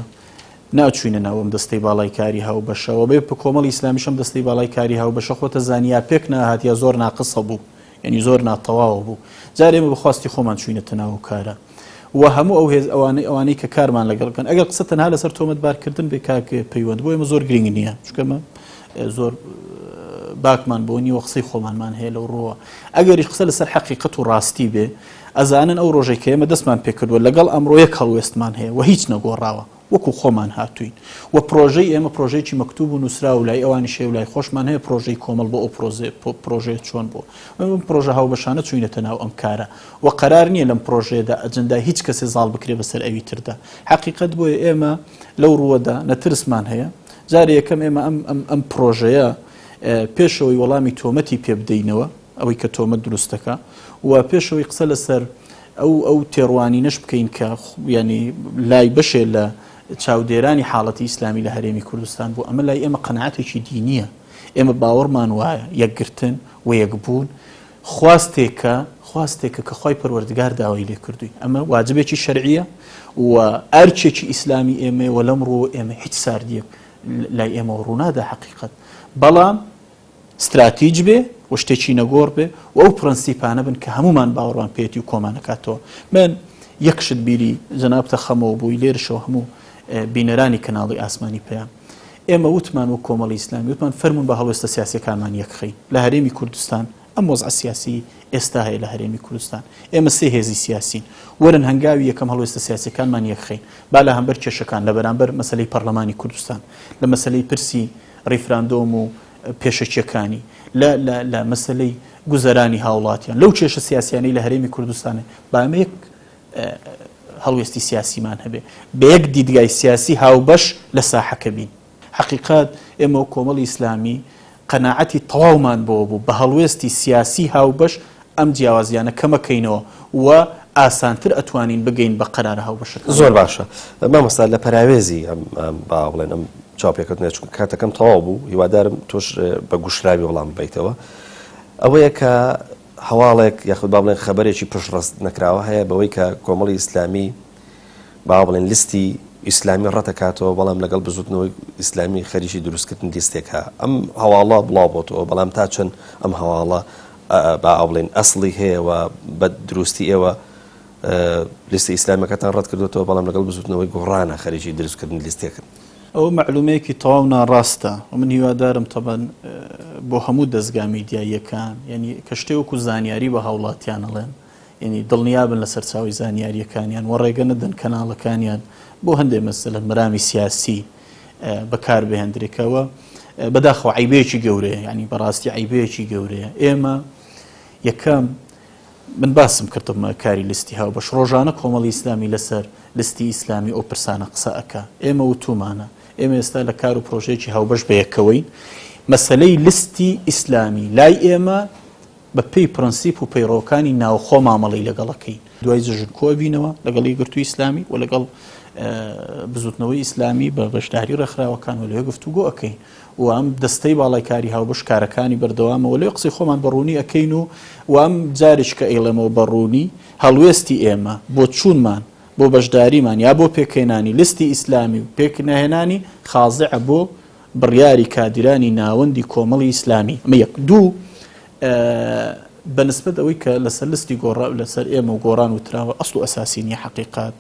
ناچوینە ناوەم دەستەی باڵای کاری هاوبەشەوە بێ کۆمەڵی ئیسلامیشم دەستەی باڵای کاری هاوبەشە خۆتە زانیا پێک ناهات یا زۆر ناقصە بوو ینی زۆر ناتەواوە بوو جارێ ئێمە بەخواستی خۆمان چوینەتە ناو کارە و هەموو ئەو هێز ئەوانەی کە کارمان لەگەڵکەن ئەگەر قسە تەنها لەسەر تۆمەتبارکردن بێ کاک پەیوەند بۆ ئێمە زۆر گرنگ نییە چکەمە زۆر باکمان بۆنی و قسەی خۆمانمان هەیە لەو ڕۆوە ئەگەریش قسە لەسەر حەقیقەت و ڕاستی بێ ئەزانن ئەو ڕۆژێک کە ئێمە دەستمان پێکردووە لەگەڵ ئەمڕۆیەک هەڵوێستمان هەیە و هیچ نەگۆڕاوە وەکو خۆمان هاتوین و پرۆژەی ئێمە پرۆژەیەکی مەکتوب و نووسرا و لای ئەوانی شێ و لای خۆشمان هەیە پرۆژەی کۆمەڵ بۆ ئەو پرۆژەیە چۆن بۆ ئەم پرۆژە هاوبەشانە چوینەتە ناو ئەم کارە و قەرار نییە لەم پرۆژەیەدا ئەجەندا هیچ کەسێ زاڵ بکرێ بەسەر ئەوی تردا حەقیقەت بۆیە ئێمە لەو ڕووەدا نەترسمان هەیە جارێ یەکەم ئێمە ئەم پرۆژەیە پێشەوەی وەڵامی تۆمەتی پێ بدەینەوە ئەوەی کە تۆمەت دروستەکە و پێشەوەی قسە لەسەر ئەو تێڕوانی نەش بکەین کە ینی لای بەشێ لە چاودێرانی حاڵەتی ئیسلامی لە هەرێمی کوردستان بوو ئەمە لای ئێمە قەناعەتێکی دینیە ئێمە باوەڕمان وایە یەکگرتن و یەکبوون خواستێکە کە خۆی پەروەردگار داوای لێ کردووی ئەمە واجبێکی شەرعیە و ئەرچێکی ئیسلامی ئێمە و لەمڕۆ ئێمە هیچ ساردیەک لای ئێمە ڕوونادا حەقیقەت بەڵام استراتیج بێ و شتێکی نەگۆڕ بێ و ئەو پرەنسیپانە بن کە هەمومان باوەڕوان پێێتی و کۆمانەکاتەوە من یەکشت بیری جەنابتە خەمەوە بووی لێرشەوە هەموو بینەرانی کەناڵی ئاسمانی پێیان ئێمە وتمان و کۆمەڵی ئیسلامی وتمان فەرمون بە هەڵوێستە سیاسیەکانمان یەکخەین لە هەرێمی کوردستان ئەم وەزع سیاسی ئێستا هەیە لە هەرێمی کوردستان ئێمە سێ هێزی سیاسین وەرن هەنگاوی یەکەم هەڵوێستە سیاسیەکانمان یەکخەین با لە هەمبەر کێشەکان لە بەرامبەر مەسەلەی پەرلەمانی کوردستان لە مەسەلەی پرسی ڕیفراندۆم و پێشەچیەکانی لە مەسەلەی گوزەرانی هاوڵاتیان لەو کێشە سیاسیانەی لە هەرێمی کوردستانە با ئەمە یەک هەڵوێستی سیاسیمان هەبێ بە یەک دیدگای سیاسی هاوبەش لە ساحەکە بین حقیقات ئێمە و کۆمەڵی ئیسلامی قەناعەتی تەواومان بۆ بوو بە هەڵوێستی سیاسی هاوبەش ئەم جیاوازیانە کەمەکەینەوە و ئاسانتر ئەتوانین بگەین بە قەرارە هاوبەشەکە زۆر باشە مامۆستا لە پەراوێزی با بڵێن ئەم چاوپێکەوتنێ چون کاتەکەم تەواو بوو هیوادارم تۆش بە گوشراوی وەڵام ببیتەوە ئەوەیە کە هەواڵێک یاخود با بڵێن خەبەرێکی پشتڕست نەکراوە هەیە بەوەی کە کۆمەڵی ئیسلامی با بڵێن لیستی ئیسلامی ڕەتەکاتەوە بەڵام لەگەڵ بزوتنەوەی ئیسلامی خەریکی دروستکردن لیستێکە ئەم هەواڵە بڵاو بۆتەوە بەڵام تا چەند ئەم هەواڵە با بڵێن ئەسڵی هەیەوە بە دروستی ئێوە لیستی ئیسلامیەکەتان ڕەت کردوێتەوە بەڵام لەگەڵ بزوتنەوەی گۆڕانە خەریکی دروستکردن لیستێکن ئەو معلومەیەکی تەواو ناڕاستە و من هیوادارم تەبەن بۆ هەموو دەستگا میدیاییەکان یعنی کە شتێوەکو زانیاری بە هاوڵاتیان ئەڵێن یعنی دڵنیابن لە سەرچاوی زانیاریەکانیان و ڕێگە نەدەن کەناڵەکانیان بۆ هەندێک مەسەلە مەرامی سیاسی بەکار بهێندرێکەوە بەداخەوە عیبەیەکی گەورەیە یعنی بەڕاستی عیبەیەکی گەورەیە ئێمە یەکەم من باسم کردم کاری لیستی هاوبەش ڕۆژانە کۆمەڵی ئیسلامی لەسەر لیستی ئیسلامی ئەو پرسانە قسە ئەکا ئێمە وتومانە ئێمە ئێستا لە کار و پرۆژەیەکی هاوبەش بە یەکەوەی مەسەلەی لیستی ئیسلامی لای ئێمە بە پێی پرەنسیپ و پەیڕۆکانی ناوخۆ مامەڵی لەگەڵەکەی دوای جژن کۆبینەوە لەگەڵ یەکگرتووی ئیسلامی و لەگەڵ بزوتنەوەی ئیسلامی بە بەشداری ڕێکخراوەکان و لەوێ گفتوگۆ ئەەکەین و ئەم دەستەی باڵای کاری هاوبەش کارەکانی بەردەوامەوە لێ قسەی خۆمان بەڕوونی ئەەکەین و ئەم جارێک کە ئێڵەمەوە بەڕوونی هەڵوێستی ئێمە بۆ چوونمان بۆ بەشداریمان یا بۆ پێکهێنانی لیستی ئیسلامی و پێکنەهێنانی خازعە بۆ بڕیاری کادرانی ناوەندی کۆمەڵی ئیسلامی یەک دوو بەنسبەت ئەوەی کە لەسەر لستی گۆڕا لەسەر ئێمە و گۆڕان و تراوە ئەسڵ و ئەساسی نیە حەقیقات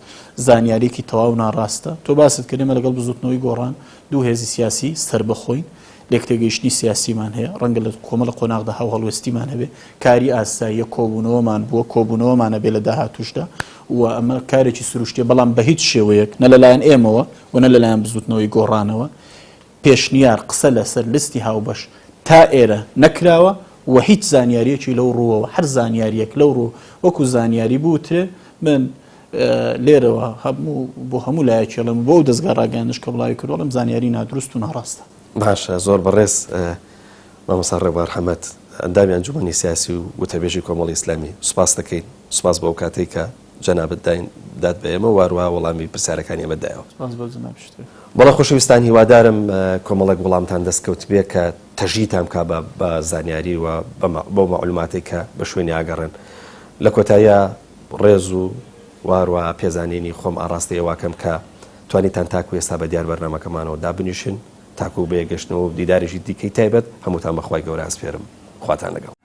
زانیاریکی تەواو ناڕاستە تۆ باست کردێمە لەگەڵ بزوتنەوەی گۆڕان دوو هێزی سیاسی سەر بەخۆین لێک تێگەیشتنی سیاسیمان هەیە ڕەنگە لە کۆمەڵە قۆناغدا هاو هەڵوێستیمان هەبێ کاری ئاساییە کۆبوونەوەمان بووە کۆبوونەوەمانە بێ لە داهاتوشدا و ئەمە کارێکی سروشتیە بەڵام بە هیچ شێوەیەک نە لەلایەن ئێمەوە و نە لەلایەن بزوتنەوەی گۆڕانەوە پێشنیار قسە لەسەر لیستی هاوبەش تا ئێرە نەکراوە و هیچ زانیاریەکی لەو ڕووەوە هەر زانیاریەک لەو ڕوو وەکو زانیاری بووترێ من لێرەوە بۆ هەموو لایەکێڵم بۆ ئەو دەستگا ڕاگەاندنش کە وڵاوی کردوڵم زانیاری نادروست و ناڕاستە. باشە زۆر بەڕێز مامۆستا ڕێبوار حەمەد ئەندامی ئەنجومەنی سیاسی و وتەبێژی کۆمەڵی ئیسلامی سوپاس دەکەین سوپاس بۆ ئەو کاتێک کە جەنابەت داد بە ئێمە واروها وەڵامی پرسیارەکانی ئێمە دایەوە. بەڵام خۆشەویستان هیوادارم کۆمەڵێک وەڵامتان دەستکەوت بێ کە تەژیتان کا بە زانیاری و بۆ مەعلوماتی کە بە شوێنی ئاگەڕێن لە کۆتاییە ڕێز و واروها پێزانینی خۆم ئاڕاستی ئێواکەم کە توانیتان تاکو ئێستا بە دیار بەرنامەکەمانەوە دابنیشن تاکو بەیەگەشتنەوە دیدارێکی دیکەی تایبەت هەمووتان بەخوای گەورە ئەسپێرم خواتان لەگەڵ.